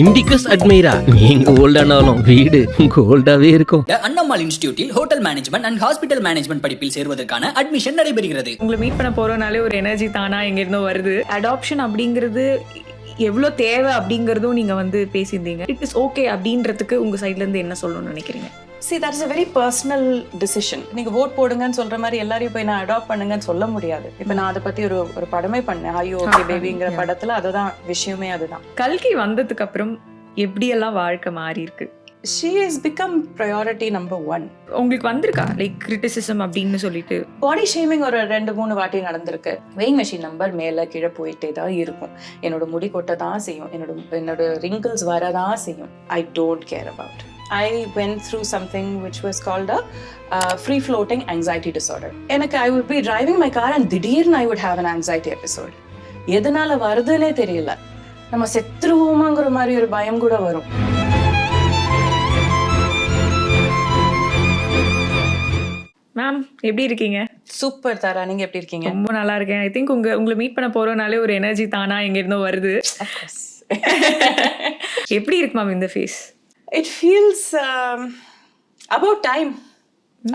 Indicus Admira நீங்க ஓல்டானாலும் வீடு கோல்டாவே இருக்கும். அண்ணம்மாள் இன்ஸ்டிடியூட்டில் hotel management and hospital management படிப்பில் சேர்வதற்கான அட்மிஷன் நடைபெறுகிறது. உங்களை மீட் பண்ண போறோம்னாலே ஒரு எனர்ஜி தானா எங்க இருந்தோ வருது. அடாப்ஷன் அப்படிங்கிறது எவ்வளோ தேவை அப்படிங்கிறதும் நீங்க வந்து பேசியிருந்தீங்க. இட் இஸ் ஓகே அப்படின்றதுக்கு உங்க சைட்ல இருந்து என்ன சொல்லணும்னு நினைக்கிறீங்க? See, that is a very personal decision. நீங்க vote போடுங்கன்னு சொல்ற மாதிரி எல்லாரையும் போய் நான் அடாப்ட் பண்ணுங்கன்னு சொல்ல முடியாது. இப்போ நான் அதை பத்தி ஒரு படமே பண்ணேன், ஐயோ ஓகே பேபிங்கிற படத்துல. அதுதான் விஷயமே, அதுதான். கல்கி வந்ததுக்கு அப்புறம் எப்படியெல்லாம் வாழ்க்கை மாறி இருக்கு? She has become priority number 1. உங்களுக்கு வந்திருக்கா லைக் கிரிட்டிசிசம் அப்படின்னு சொல்லிட்டு? பாடி ஷேமிங் ஒரு 2-3 வாட்டி நடந்திருக்கு. வெயிங் மெஷின் நம்பர் மேல கீழே போயிட்டே தான் இருக்கும். என்னோட முடி கொட்ட தான் செய்யும், என்னோட ரிங்கிள்ஸ் வரதான் செய்யும். I don't care about it. I went through something which was called a free floating anxiety disorder. எனக்கு I would be driving my car and திடீர்னு I would have an anxiety episode. எதனால வருதுன்னே தெரியல. நம்ம செத்துருவோமாங்கிற மாதிரி ஒரு பயம் கூட வரும். மேம் எப்படி இருக்கீங்க? சூப்பர் தாரா, நீங்க எப்படி இருக்கீங்க? ரொம்ப நல்லா இருக்கேன். ஐ திங்க் உங்களை மீட் பண்ண போறோம்னாலே ஒரு எனர்ஜி தானா எங்க இருந்தோ வருது. எப்படி இருக்கு மேம் இந்த face? It feels about time.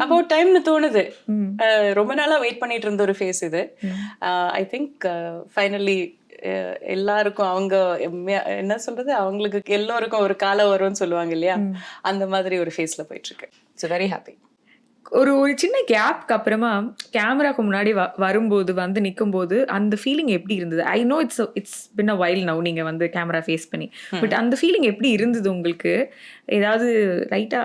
About timeனு தோணுது. ரொம்ப நாளா வெயிட் பண்ணிட்டு இருந்த ஒரு ஃபேஸ் இது. ஐ திங்க் ஃபைனலி எல்லாருக்கும் அவங்க என்ன சொல்றது, அவங்களுக்கு எல்லோருக்கும் ஒரு காலம் வரும்னு சொல்லுவாங்க இல்லையா, அந்த மாதிரி ஒரு ஃபேஸ்ல போயிட்டு இருக்கு. So very happy. ஒரு சின்ன கேப்க்கு அப்புறமா கேமராக்கு முன்னாடி வரும்போது வந்து நிற்கும்போது அந்த ஃபீலிங் எப்படி இருந்தது? I know it's been a while now நீங்க வந்து கேமரா ஃபேஸ் பண்ணி, பட் அந்த ஃபீலிங் எப்படி இருந்தது உங்களுக்கு? ஏதாவது ரைட்டா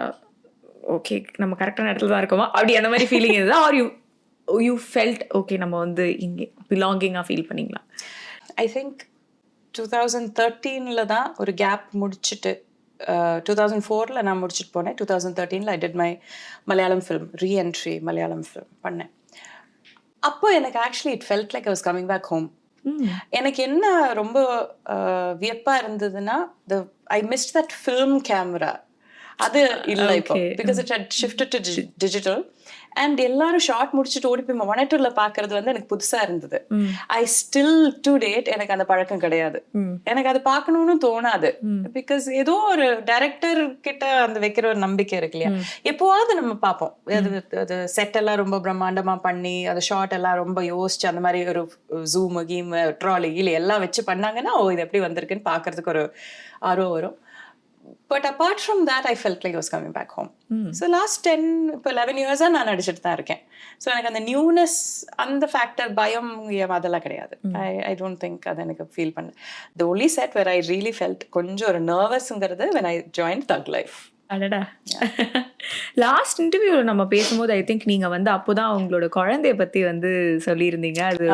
ஓகே நம்ம கரெக்டான இடத்துல தான் இருக்கோமா அப்படி அந்த மாதிரி ஃபீலிங் இருந்ததா? ஆர் யூ ஃபெல்ட் ஓகே நம்ம வந்து இங்கே பிலாங்கிங்காக ஃபீல் பண்ணீங்களா? ஐ திங்க் 2013 தான் ஒரு கேப் முடிச்சுட்டு, 2004 நான் முடிச்சுட்டு போனேன். 2013 I did my Malayalam film reentry Malayalam film பண்ணேன். அப்போ எனக்கு actually it felt like I was coming back home. எனக்கு என்ன ரொம்ப வியப்பா இருந்ததுன்னா, I missed that film camera. அது இல்லை இப்போ, because it had shifted to digital. And எல்லாரும் ஷார்ட் முடிச்சுட்டு ஓடி போய் மானிட்டர்ல பாக்குறது வந்து எனக்கு புதுசா இருந்தது. ஐ ஸ்டில் டு டேட் எனக்கு அந்த பழக்கம் கிடையாது. எனக்கு அது பார்க்கணும்னு தோணாது. பிகாஸ் ஏதோ ஒரு டைரக்டர் கிட்ட அந்த வைக்கிற ஒரு நம்பிக்கை இருக்கு இல்லையா, எப்போவாவது நம்ம பார்ப்போம். அது செட் எல்லாம் ரொம்ப பிரம்மாண்டமா பண்ணி அது ஷார்ட் எல்லாம் ரொம்ப யோசிச்சு அந்த மாதிரி ஒரு ஜூம் கீம் ட்ராலி கீழே எல்லாம் வச்சு பண்ணாங்கன்னா ஓ இது எப்படி வந்திருக்குன்னு பாக்குறதுக்கு ஒரு ஆர்வம் வரும். But apart from that, I felt like I was coming back home. So last 11 years நான் நடிச்சிட்டு தான் இருக்கேன். ஸோ எனக்கு அந்த நியூனஸ், அந்த ஃபேக்டர், பயம் அதெல்லாம் கிடையாது. I don't think அதை எனக்கு ஃபீல் பண்ண. The only set where I really felt கொஞ்சம் ஒரு நர்வஸ்ங்கிறது when I joined Thug Life. அடடா. லாஸ்ட் இன்டர்வியூல நம்ம பேசும்போது ஐ திங்க் நீங்க வந்து அப்போதான் உங்களோட குழந்தைய பத்தி வந்து சொல்லியிருந்தீங்க. அது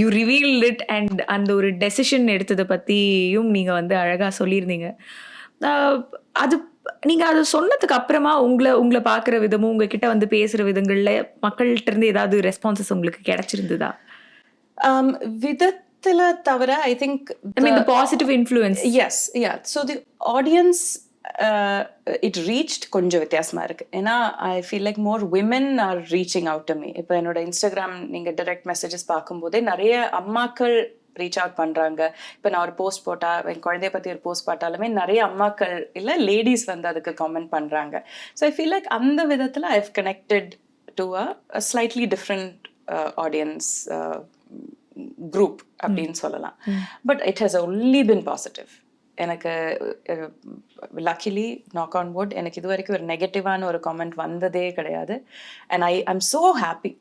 யூ ரிவீல்ட் இட் அண்ட் அந்த ஒரு டெசிஷன் எடுத்ததை பத்தியும் நீங்க வந்து அழகா சொல்லியிருந்தீங்க. அது நீங்க அது சொன்னதுக்கு அப்புறமா உங்களை பாக்குற விதமும் உங்ககிட்ட வந்து பேசுற விதங்கள்ல மக்கள்கிட்ட இருந்து ஏதாவது ரெஸ்பான்சஸ் உங்களுக்கு கிடைச்சிருந்ததா? விதத்துல தவிர I think the positive influence. Yes, yeah. So the audience it reached கொஞ்சம் வித்தியாசமா இருக்கு. ஏன்னா I feel like more women are reaching out to me. இப்போ என்னோட இன்ஸ்டாகிராம் நீங்க டைரக்ட் மெசேஜஸ் பார்க்கும்போதே நிறைய அம்மாக்கள் ரீச் அவுட் பண்றாங்க. இப்போ நான் ஒரு போஸ்ட் போட்டா, என் குழந்தைய பத்தி ஒரு போஸ்ட் போட்டாலுமே நிறைய அம்மாக்கள் இல்ல லேடிஸ் வந்து அதுக்கு கமெண்ட் பண்றாங்க. ஸோ ஐ ஃபீல் லைக் அந்த விதத்துல I have connected to a slightly different audience group அப்படின்னு சொல்லலாம். But it has only been positive. எனக்கு லக்கிலி நாக் ஆன் வுட் எனக்கு இது வரைக்கும் ஒரு நெகட்டிவான ஒரு காமெண்ட் வந்ததே கிடையாது. அண்ட் ஐம் ஸோ ஹாப்பி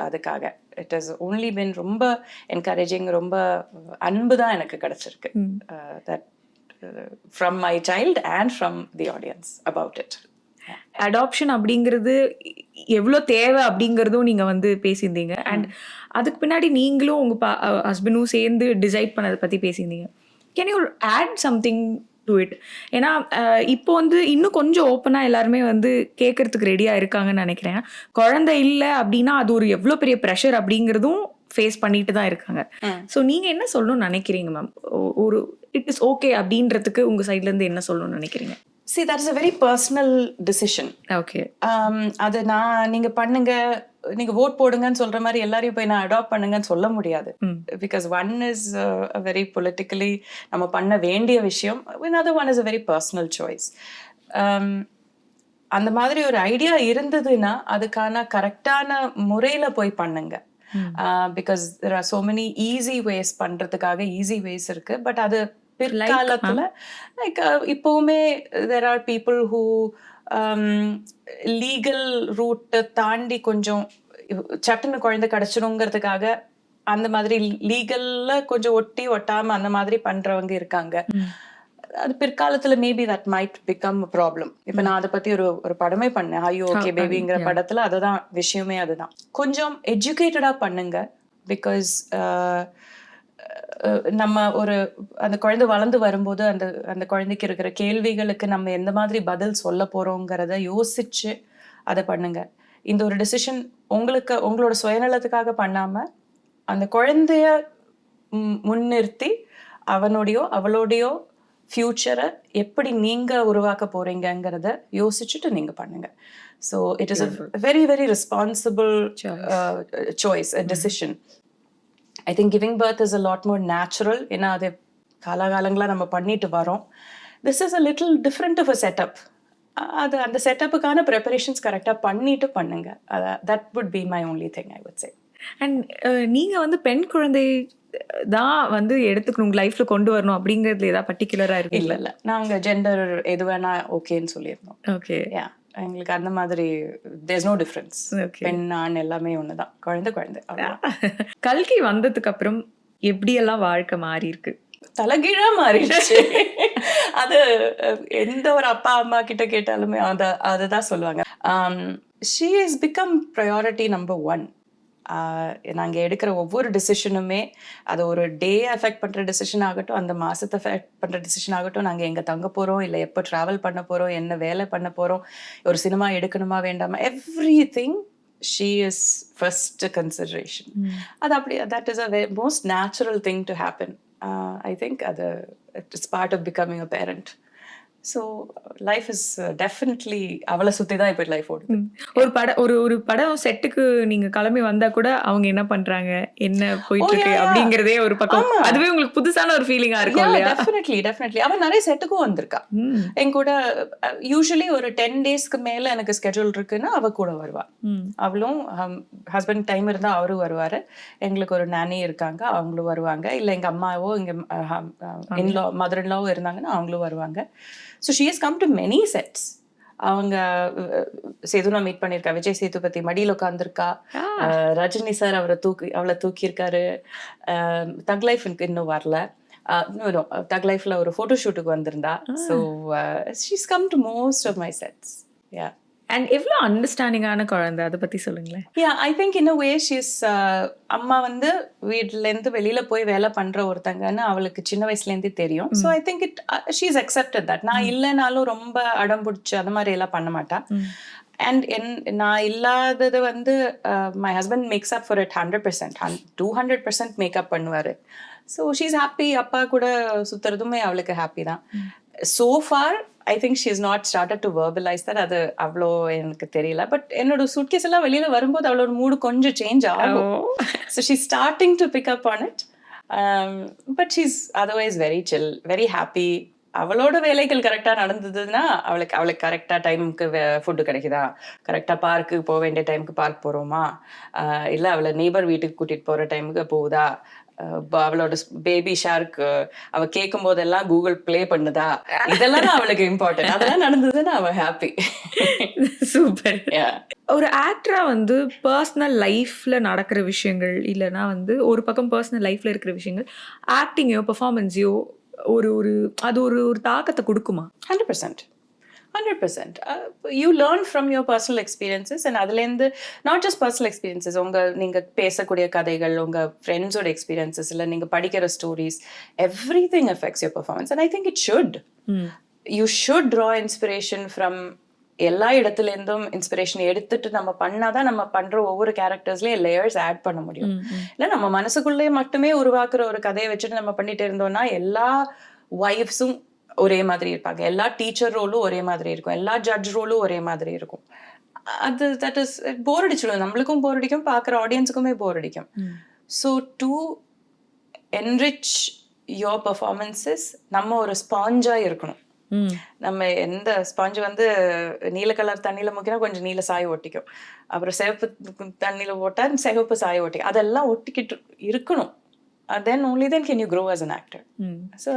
அதுக்காக. இட் ஹஸ் ஓன்லி பின் ரொம்ப என்கரேஜிங், ரொம்ப அன்பு தான் எனக்கு கிடைச்சிருக்கு. That from my child and from the audience about it. Adoption அப்படிங்கிறது எவ்வளோ தேவை அப்படிங்கிறதும் நீங்க வந்து பேசியிருந்தீங்க. அண்ட் அதுக்கு பின்னாடி நீங்களும் உங்க ஹஸ்பண்டும் சேர்ந்து டிசைட் பண்ணதை பத்தி பேசியிருந்தீங்க. Can you add something to it? ஏன்னா இப்போ வந்து இன்னும் கொஞ்சம் ஓப்பனாக எல்லாருமே வந்து கேட்கறதுக்கு ரெடியாக இருக்காங்கன்னு நினைக்கிறேன். குழந்தை இல்லை அப்படின்னா அது ஒரு எவ்வளோ பெரிய ப்ரெஷர் அப்படிங்கிறதும் ஃபேஸ் பண்ணிட்டு தான் இருக்காங்க. ஸோ நீங்கள் என்ன சொல்லணும்னு நினைக்கிறீங்க மேம்? ஒரு இட் இஸ் ஓகே அப்படின்றதுக்கு உங்கள் சைட்லேருந்து என்ன சொல்லணும்னு நினைக்கிறீங்க? see that is a very personal decision. Okay. அது நீங்க பண்ணுங்க, நீங்க ஓட் போடுங்கன்னு சொல்ற மாதிரி எல்லாரையும் போய் நான் அடாப்ட் பண்ணுங்கன்னு சொல்ல முடியாது. Because one is a very politically நம்ம பண்ண வேண்டிய விஷயம், another one is a very personal choice. அந்த மாதிரி ஒரு ஐடியா இருந்ததுன்னா அதுக்கான கரெக்டான முறையில போய் பண்ணுங்க. Because there are so many easy ways பண்றதுக்காக easy ways இருக்கு. பட் அது பிற்காலத்துல லைக் இப்பவுமே there are people who legal ரூட்டை தாண்டி கொஞ்சம் சட்டுன்னு குழந்தை கிடைச்சிடுங்கிறதுக்காக அந்த மாதிரி லீகல்ல கொஞ்சம் ஒட்டி ஒட்டாம அந்த மாதிரி பண்றவங்க இருக்காங்க. அது பிற்காலத்துல maybe that might become problem. இப்ப நான் அதை பத்தி ஒரு படமே பண்ணேன், ஐயோ ஓகே பேபிங்கிற படத்துல. அதுதான் விஷயமே, அதுதான். கொஞ்சம் எஜுகேட்டடா பண்ணுங்க. பிகாஸ் நம்ம அந்த குழந்தை வளர்ந்து வரும்போது அந்த குழந்தைக்கு இருக்கிற கேள்விகளுக்கு நம்ம எந்த மாதிரி பதில் சொல்ல போறோங்கிறத யோசிச்சு அதை பண்ணுங்க. இந்த ஒரு டிசிஷன் உங்களோட சுயநலத்துக்காக பண்ணாம அந்த குழந்தைய முன்னிறுத்தி அவளோடையோ ஃபியூச்சரை எப்படி நீங்க உருவாக்க போறீங்கிறத யோசிச்சுட்டு நீங்க பண்ணுங்க. So it is a very very responsible choice, a decision. I think giving birth is a lot more natural. ஏன்னா அது காலகாலங்களா நம்ம பண்ணிட்டு வரோம். This is a little different of a setup. அந்த செட்டப்புக்கான ப்ரிப்பரேஷன்ஸ் கரெக்டாக பண்ணிட்டு பண்ணுங்க. That would be my only thing, I would say. And நீங்க வந்து பெண் குழந்தை தான் எடுத்துக்கணும் உங்க லைஃப்ல கொண்டு வரணும் அப்படிங்கிறதுல ஏதாவது பர்டிகுலரா இருக்கு? இல்ல நாங்க ஜெண்டர் எது வேணா ஓகேன்னு சொல்லியிருந்தோம். ஓகே. எங்களுக்கு அந்த மாதிரி there's no difference. பெண் ஆண் எல்லாமே ஒண்ணுதான், குழந்தை. கல்கி வந்ததுக்கு அப்புறம் எப்படியெல்லாம் வாழ்க்கை மாறி இருக்கு? தலைகீழா மாறிடுச்சு. அது எந்த ஒரு அப்பா அம்மா கிட்ட கேட்டாலுமே அதுதான் சொல்லுவாங்க. she has become priority number 1. நாங்கள் எடுக்கிற ஒவ்வொரு டிசிஷனுமே அது ஒரு டே அஃபெக்ட் பண்ணுற டிசிஷன் ஆகட்டும், அந்த மாதத்தை அஃபெக்ட் பண்ணுற டிசிஷன் ஆகட்டும், நாங்கள் எங்கே தங்க போகிறோம், இல்லை எப்போ ட்ராவல் பண்ண போகிறோம், என்ன வேலை பண்ண போகிறோம், ஒரு சினிமா எடுக்கணுமா வேண்டாமா, everything she is first consideration. அது அப்படி, that is a most natural thing to happen. I think it's part of becoming a parent. So life is definitely அவளை சுத்தி தான் இப்ப லைஃப் ஓடுது. ஒரு படம் செட்டுக்கு நீங்க கிளம்பி வந்தா கூட அவங்க என்ன பண்றாங்க, என்ன போயிட்டு இருக்கு அப்படிங்கறதே ஒரு பக்கம், அதுவே உங்களுக்கு புதுசான ஒரு ஃபீலிங்கா இருக்கும் இல்லையா? டெஃபினெட்லி. அவ நிறைய செட்டுக்கும் வந்திருக்கா என் கூட. யூசுவலி ஒரு 10 டேஸ்க்கு மேல எனக்கு ஸ்கெட்யூல் இருக்குன்னா அவ கூட வருவா. அவளும் ஹஸ்பண்ட் டைம் இருந்தா அவரும் வருவாரு. எங்களுக்கு ஒரு நானி இருக்காங்க, அவங்களும் வருவாங்க. இல்ல எங்க அம்மாவோ எங்க இன்லா மதர் இன்லாவோ இருந்தாங்கன்னா அவங்களும் வருவாங்க. So she has come to many sets. அவங்க சேதுனா மீட் பண்ணிருக்கா, விஜய் சேதுபதி மடியில் உட்காந்துருக்கா, ரஜினி சார் அவளை தூக்கியிருக்காரு. தக் லைஃப் இன்னும் வரல, தக் லைஃப்ல ஒரு போட்டோ ஷூட்டுக்கு வந்திருந்தா. So she's come to most of my sets. Yeah. And எவ்வளோ அண்டர்ஸ்டாண்டிங்கான குழந்தை, அதை பத்தி சொல்லுங்களேன். I think in a way she's அம்மா வீட்டிலேருந்து வெளியில போய் வேலை பண்ற ஒருத்தங்கன்னு அவளுக்கு சின்ன வயசுலேருந்தே தெரியும். So I think she's accepted that. நான் இல்லைனாலும் ரொம்ப அடம் பிடிச்சி அந்த மாதிரி எல்லாம் பண்ண மாட்டா. அண்ட் நான் இல்லாதது my husband makes up for it 100%, 200% makeup பண்ணுவாரு. So she's happy. அப்பா கூட சுத்துறதுமே அவளுக்கு ஹாப்பி தான். So far I think she has not started to verbalize that. அது அவ்வளோ எனக்கு தெரியல. பட் என்னோட சூட்கேஸ் எல்லாம் வெளியில வரும்போது அவளோட மூடு கொஞ்சம் சேஞ்ச் ஆகும். So she's starting to pick up on it. But she's otherwise very chill, very happy. அவளோட வேலைகள் கரெக்டா நடந்ததுன்னா அவளுக்கு கரெக்டா டைமுக்கு ஃபுட்டு கிடைக்குதா, கரெக்டா பார்க்கு போக வேண்டிய டைமுக்கு பார்க் போறோமா, இல்ல அவளை நெய்பர் வீட்டுக்கு கூட்டிட்டு போற டைமுக்கு போகுதா, அவளோட பேபி ஷார்க் அவ கேட்கும் போதெல்லாம் கூகுள் பிளே பண்ணுதா, இதெல்லாம் அவளுக்கு இம்பார்ட்டன்ட். அதெல்லாம் நடந்ததுன்னா அவ ஹாப்பி. சூப்பர். ஒரு ஆக்டரா பர்சனல் லைஃப்ல நடக்கிற விஷயங்கள் இல்லைன்னா ஒரு பக்கம் பர்சனல் லைஃப்ல இருக்கிற விஷயங்கள் ஆக்டிங்கோ பெர்ஃபார்மன்ஸையோ அது ஒரு தாக்கத்தை கொடுக்குமா? 100%. You learn from your personal experiences, and அதுலேருந்து not just personal experiences, நீங்க பேசக்கூடிய கதைகள், உங்க ஃப்ரெண்ட்ஸோட எக்ஸ்பீரியன்சஸ், இல்லை நீங்க படிக்கிற stories, everything affects your performance. And I think it should. You should draw inspiration from எல்லா இடத்துல இருந்தும் இன்ஸ்பிரேஷன் எடுத்துட்டு நம்ம பண்ணாதான் நம்ம பண்ற ஒவ்வொரு கேரக்டர்ஸ்லயும் லேயர்ஸ் ஆட் பண்ண முடியும். இல்ல நம்ம மனசுக்குள்ளே மட்டுமே உருவாக்குற ஒரு கதையை வச்சுட்டு நம்ம பண்ணிட்டு இருந்தோம்னா எல்லா வைஃப்ஸும் ஒரே மாதிரி இருப்பாங்க, எல்லா டீச்சர் ரோலும் ஒரே மாதிரி இருக்கும், எல்லா ஜட்ஜ் ரோலும் ஒரே மாதிரி இருக்கும். அது தட் இஸ் போர் அடிச்சிடும், நம்மளுக்கும் போர் அடிக்கும், பார்க்குற ஆடியன்ஸுக்குமே போர் அடிக்கும். So to enrich your performances நம்ம ஒரு ஸ்பாஞ்சாக இருக்கணும். நம்ம எந்த ஸ்பாஞ்சு வந்து நீல கலர் தண்ணியில் முக்கினா கொஞ்சம் நீல சாயம் ஒட்டிக்கும், அப்புறம் சிவப்பு தண்ணியில் போட்டால் சிவப்பு சாயம் ஒட்டிக்கும், அதெல்லாம் ஒட்டிக்கிட்டு இருக்கணும். Then only then can you grow as an actor. So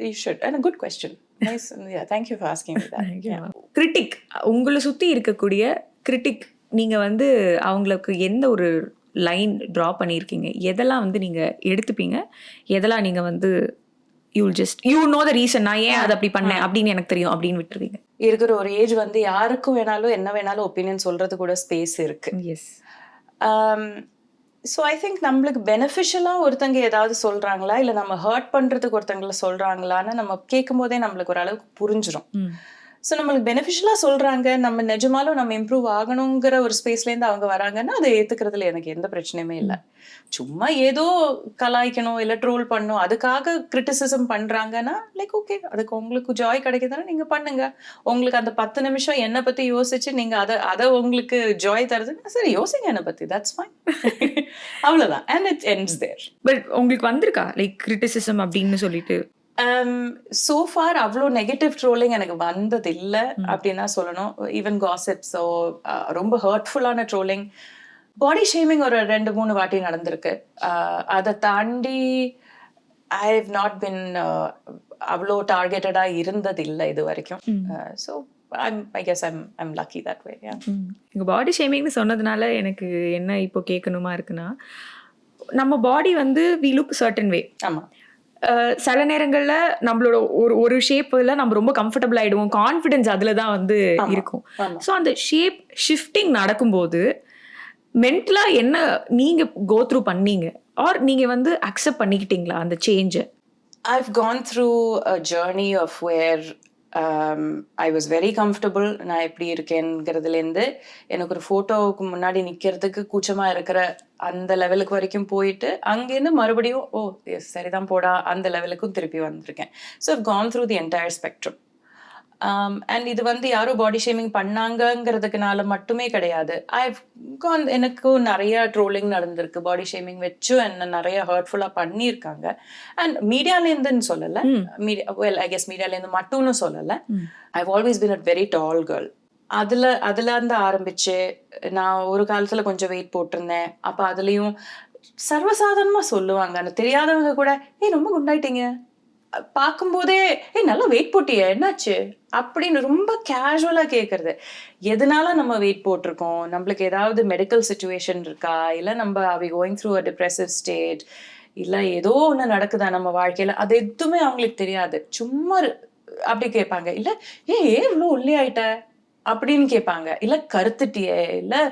you should. And a good question. Nice. Yeah, thank you for asking me that. Yeah. Critic, உங்களை சுற்றி இருக்கக்கூடிய கிரிட்டிக், நீங்கள் வந்து அவங்களுக்கு எந்த ஒரு லைன் ட்ரா பண்ணியிருக்கீங்க? எதெல்லாம் வந்து நீங்கள் எடுத்துப்பீங்க, எதெல்லாம் நீங்கள் வந்து யூ நோ த ரீசன், நான் ஏன் அதை அப்படி பண்ணேன் அப்படின்னு எனக்கு தெரியும் அப்படின்னு விட்டுருவீங்க? இருக்கிற ஒரு ஏஜ் வந்து யாருக்கும் வேணாலும் என்ன வேணாலும் ஒப்பீனியன் சொல்றது கூட ஸ்பேஸ் இருக்கு. எஸ். ஸோ ஐ திங்க் நம்மளுக்கு பெனிஃபிஷியலாக ஒருத்தங்க ஏதாவது சொல்கிறாங்களா இல்லை நம்ம ஹர்ட் பண்ணுறதுக்கு ஒருத்தங்களை சொல்கிறாங்களான்னு நம்ம கேட்கும் போதே நம்மளுக்கு ஓரளவுக்கு புரிஞ்சிடும். ஸோ நம்மளுக்கு பெனிஃபிஷியலாக சொல்கிறாங்க, நம்ம நிஜமாலும் நம்ம இம்ப்ரூவ் ஆகணுங்கிற ஒரு ஸ்பேஸ்லேருந்து அவங்க வராங்கன்னா அதை ஏற்றுக்கிறதுல எனக்கு எந்த பிரச்சனையுமே இல்லை. சும்மா ஏதோ கலாய்க்கணும் இல்லை ட்ரோல் பண்ணணும் அதுக்காக கிரிட்டிசிசம் பண்ணுறாங்கன்னா லைக் ஓகே, அதுக்கு உங்களுக்கு ஜாய் கிடைக்குதுன்னா நீங்கள் பண்ணுங்க. உங்களுக்கு அந்த 10 நிமிஷம் என்னை பற்றி யோசிச்சு நீங்கள் அதை உங்களுக்கு ஜாய் தருதுன்னா சரி யோசிங்க என்னை பற்றி, தட்ஸ் ஃபைன். அவ்வளோதான். And it ends there. But உங்களுக்கு வந்திருக்கா லைக் கிரிட்டிசிசம் அப்படின்னு சொல்லிட்டு? so far அவ்வளோ நெகட்டிவ் ட்ரோலிங் எனக்கு வந்தது இல்லை அப்படின்னா சொல்லணும். ஈவன் காசிப்ஸோ ரொம்ப ஹர்ட்ஃபுல்லான ட்ரோலிங், பாடி ஷேமிங் ஒரு 2-3 வாட்டி நடந்திருக்கு. அதை தாண்டி ஐ ஹவ் நாட் பின் அவ்வளோ டார்கெட்டடாக இருந்தது இல்லை இது வரைக்கும். So I guess I'm lucky that way. Yeah. எங்கள் பாடி ஷேமிங்னு சொன்னதுனால எனக்கு என்ன இப்போ கேட்கணுமா இருக்குன்னா, நம்ம பாடி வந்து வி லுக் சர்டன் வே. ஆமாம். சில நேரங்களில் நம்மளோட ஒரு ஷேப்பில் நம்ம ரொம்ப கம்ஃபர்டபுள் ஆகிடுவோம், கான்ஃபிடென்ஸ் அதில் தான் வந்து இருக்கும். ஸோ அந்த ஷேப் ஷிஃப்டிங் நடக்கும்போது மென்டலாக என்ன நீங்கள் கோ த்ரூ பண்ணீங்க, ஆர் நீங்கள் வந்து அக்செப்ட் பண்ணிக்கிட்டீங்களா அந்த சேஞ்சை? I've gone through a journey of where I was very comfortable. நான் எப்படி இருக்கேங்கிறதுலேருந்து எனக்கு ஒரு ஃபோட்டோவுக்கு முன்னாடி நிற்கிறதுக்கு கூச்சமாக இருக்கிற அந்த லெவலுக்கு வரைக்கும் போயிட்டு அங்கேருந்து மறுபடியும் ஓ எஸ் சரிதான் போடா அந்த லெவலுக்கும் திருப்பி வந்திருக்கேன். So I've gone through the entire spectrum. And இது வந்து யாரும் பாடி ஷேமிங் பண்ணாங்கங்கிறதுக்குனால மட்டுமே கிடையாது. எனக்கும் நிறைய ட்ரோலிங் நடந்திருக்கு, பாடி ஷேமிங் வச்சும் என்ன நிறைய ஹர்ட்ஃபுல்லாக பண்ணியிருக்காங்க. அண்ட் மீடியாலேருந்துன்னு சொல்லலை, ஐ கெஸ் மீடியாலேருந்து மட்டும்னு சொல்லலை. I have always been a very tall girl. அதுலேருந்து ஆரம்பிச்சு நான் ஒரு காலத்தில் கொஞ்சம் வெயிட் போட்டிருந்தேன். அப்போ அதுலேயும் சர்வசாதாரணமாக சொல்லுவாங்க, அந்த தெரியாதவங்க கூட ரொம்ப குண்டாயிட்டீங்க, பார்க்கும்போதே நல்லா வெயிட் போட்டியே என்னாச்சு அப்படின்னு ரொம்ப கேஷுவலாக கேட்கறது. எதனால நம்ம வெயிட் போட்டிருக்கோம், நம்மளுக்கு ஏதாவது மெடிக்கல் சுச்சுவேஷன் இருக்கா, இல்லை நம்ம அவி going through a depressive state, இல்லை ஏதோ ஒன்று நடக்குதா நம்ம வாழ்க்கையில், அது எதுவுமே அவங்களுக்கு தெரியாது. சும்மா அப்படி கேட்பாங்க. இல்லை ஏன் இவ்வளோ ஒல்லியாயிட்ட அப்படின்னு கேட்பாங்க, இல்லை கருத்துட்டியே, இல்லை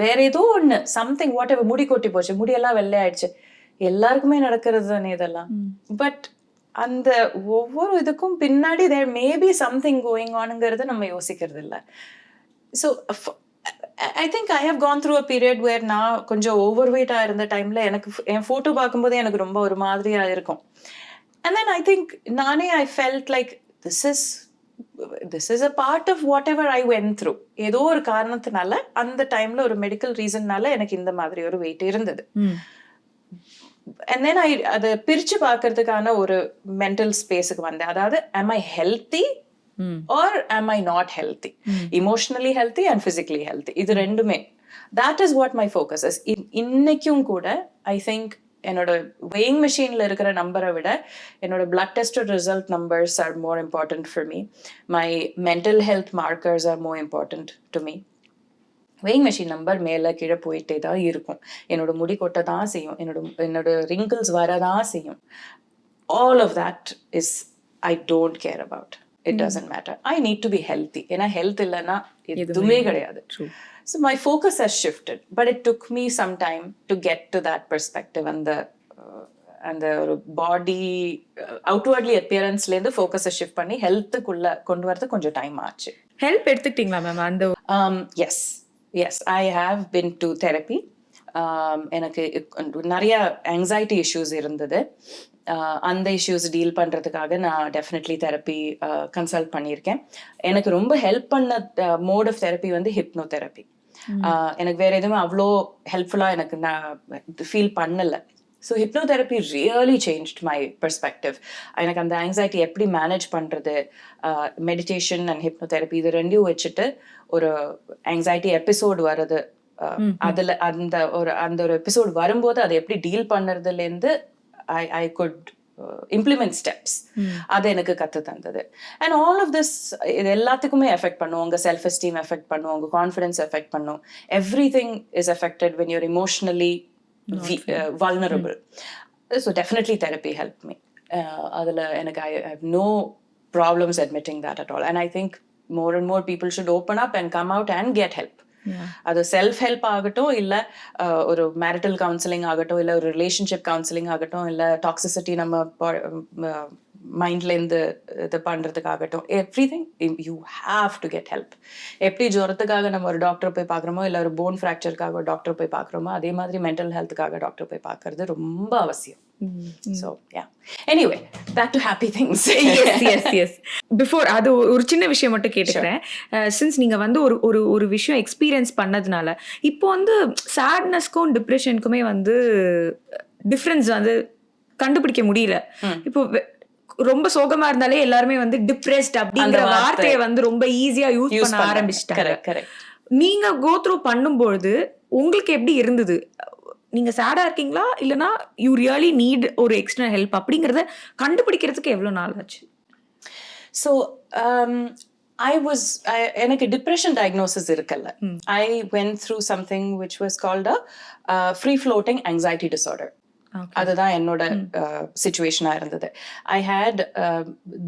வேற ஏதோ ஒன்று சம்திங் வாட் எவர், முடி கொட்டி போச்சு, முடியெல்லாம் வெள்ளையாயிடுச்சு, எல்லாருக்குமே நடக்கிறது தானே இதெல்லாம். பட் அந்த ஒவ்வொரு இதுக்கும் பின்னாடி தேர் மேபி சம்திங் கோயிங் ஆனுங்கிறத நம்ம யோசிக்கிறது இல்லை. So I think I have gone through a period where நான் கொஞ்சம் ஓவர் வெயிட்டாக இருந்த டைமில் எனக்கு என் ஃபோட்டோ பார்க்கும்போதே எனக்கு ரொம்ப ஒரு மாதிரியாக இருக்கும். அண்ட் தென் ஐ திங்க் நானே I felt like this is a part of whatever I went through. ஏதோ ஒரு காரணத்தினால அந்த டைமில் ஒரு மெடிக்கல் ரீசன்னால எனக்கு இந்த மாதிரி ஒரு வெயிட் இருந்தது. And then அதை பிரிச்சு பார்க்கறதுக்கான ஒரு மென்டல் ஸ்பேஸுக்கு வந்தேன். அதாவது am I healthy or am I not healthy? Emotionally healthy and physically healthy. இது ரெண்டுமே. That is what my focus is. இன்னைக்கும் கூட I think என்னோட weighing machineல இருக்கிற நம்பரை விட என்னோட blood tested result numbers are more important for me. My mental health markers are more important to me. Weighing machine number மேலே கீழே போயிட்டே தான் இருக்கும். என்னோட முடி கொட்ட தான் செய்யும், என்னோட ரிங்கிள்ஸ் வரதான் செய்யும். All of that is I don't care about. It doesn't matter. I need to be healthy. ஏன்னா ஹெல்த் இல்லைன்னா எதுவுமே கிடையாது. So my focus has shifted, but it took me some time to get to that perspective. அந்த ஒரு பாடி outwardly அப்பியரன்ஸ்லேருந்து ஃபோக்கஸை shift பண்ணி ஹெல்த்துக்குள்ளே கொண்டு வரது கொஞ்சம் டைம் ஆச்சு. ஹெல்ப் எடுத்துக்கிட்டீங்களா மேம்? அந்த Yes, I have been to therapy. எனக்கு நிறைய anxiety issues இருந்தது. அந்த இஷ்யூஸ் டீல் பண்ணுறதுக்காக நான் டெஃபினெட்லி தெரப்பி கன்சல்ட் பண்ணியிருக்கேன். எனக்கு ரொம்ப ஹெல்ப் பண்ண மோட் ஆஃப் தெரப்பி வந்து ஹிப்னோ தெரப்பி. எனக்கு வேற எதுவுமே அவ்வளோ ஹெல்ப்ஃபுல்லாக எனக்கு நான் ஃபீல் பண்ணலை. So hypnotherapy really changed my perspective. எனக்கு அந்த ஆங்ஸைட்டி எப்படி மேனேஜ் பண்ணுறது, மெடிடேஷன் அண்ட் ஹிப்னோதெரப்பி இது ரெண்டையும் வச்சுட்டு ஒரு ஆங்ஸைட்டி எபிசோடு வருது, அதில் அந்த ஒரு எபிசோடு வரும்போது அதை எப்படி டீல் பண்ணுறதுலேருந்து ஐ குட் இம்ப்ளிமெண்ட் ஸ்டெப்ஸ். அது எனக்கு கற்று தந்தது. அண்ட் ஆல் ஆஃப் திஸ் இது எல்லாத்துக்குமே எஃபெக்ட் பண்ணும். உங்கள் செல்ஃப் எஸ்டீம் எஃபெக்ட் பண்ணும், உங்கள் கான்ஃபிடன்ஸ் எஃபெக்ட் பண்ணும். Everything is affected when you're emotionally vulnerable. So definitely therapy helped me. Adula enak I have no problems admitting that at all. And I think more and more people should open up and come out and get help. அது self help ஆகட்டும், இல்லை ஒரு marital counselling ஆகட்டும், இல்லை ஒரு relationship counselling ஆகட்டும், இல்லை toxicity நம்ம மைண்ட்லேருந்து இது பண்ணுறதுக்காகட்டும், everything you have to get help. எப்படி ஜுரத்துக்காக நம்ம ஒரு டாக்டர் போய் பார்க்குறோமோ, இல்லை ஒரு போன் ஃப்ராக்சருக்காக ஒரு டாக்டர் போய் பார்க்குறோமோ, அதே மாதிரி மென்டல் ஹெல்த்துக்காக டாக்டர் போய் பார்க்கறது ரொம்ப அவசியம். So yeah. Anyway, back to happy things. yes. Before அது ஒரு சின்ன விஷயம் மட்டும் கேட்டுக்கிறேன். சின்ஸ் நீங்க வந்து ஒரு விஷயம் எக்ஸ்பீரியன்ஸ் பண்ணதுனால இப்போ வந்து சேட்னஸ்க்கும் டிப்ரெஷனுக்குமே வந்து டிஃப்ரென்ஸ் வந்து கண்டுபிடிக்க முடியல. இப்போ ரொம்ப சோகமா இருந்தாலே எல்லாருமே வந்து டிப்ரெஸ்ட் அப்படிங்கிற வார்த்தையை வந்து ரொம்ப ஈஸியா யூஸ் பண்ண ஆரம்பிச்சிட்டாங்க. நீங்க கோ த்ரூ பண்ணும்பொழுது உங்களுக்கு எப்படி இருந்தது? நீங்க சேடா இருக்கீங்களா, இல்லனா யூ ரியலி நீட் ஒரு எக்ஸ்ட்ரா ஹெல்ப் அப்படிங்கறத கண்டுபிடிக்கிறதுக்கு எவ்வளவு நாள் ஆச்சு? ஸோ எனக்கு டிப்ரெஷன் டயக்னோசிஸ் இருக்குல்ல, ஐ went through something which was called a free floating anxiety disorder. அதுதான் என்னோட சிச்சுவேஷனா இருந்தது. ஐ ஹேட்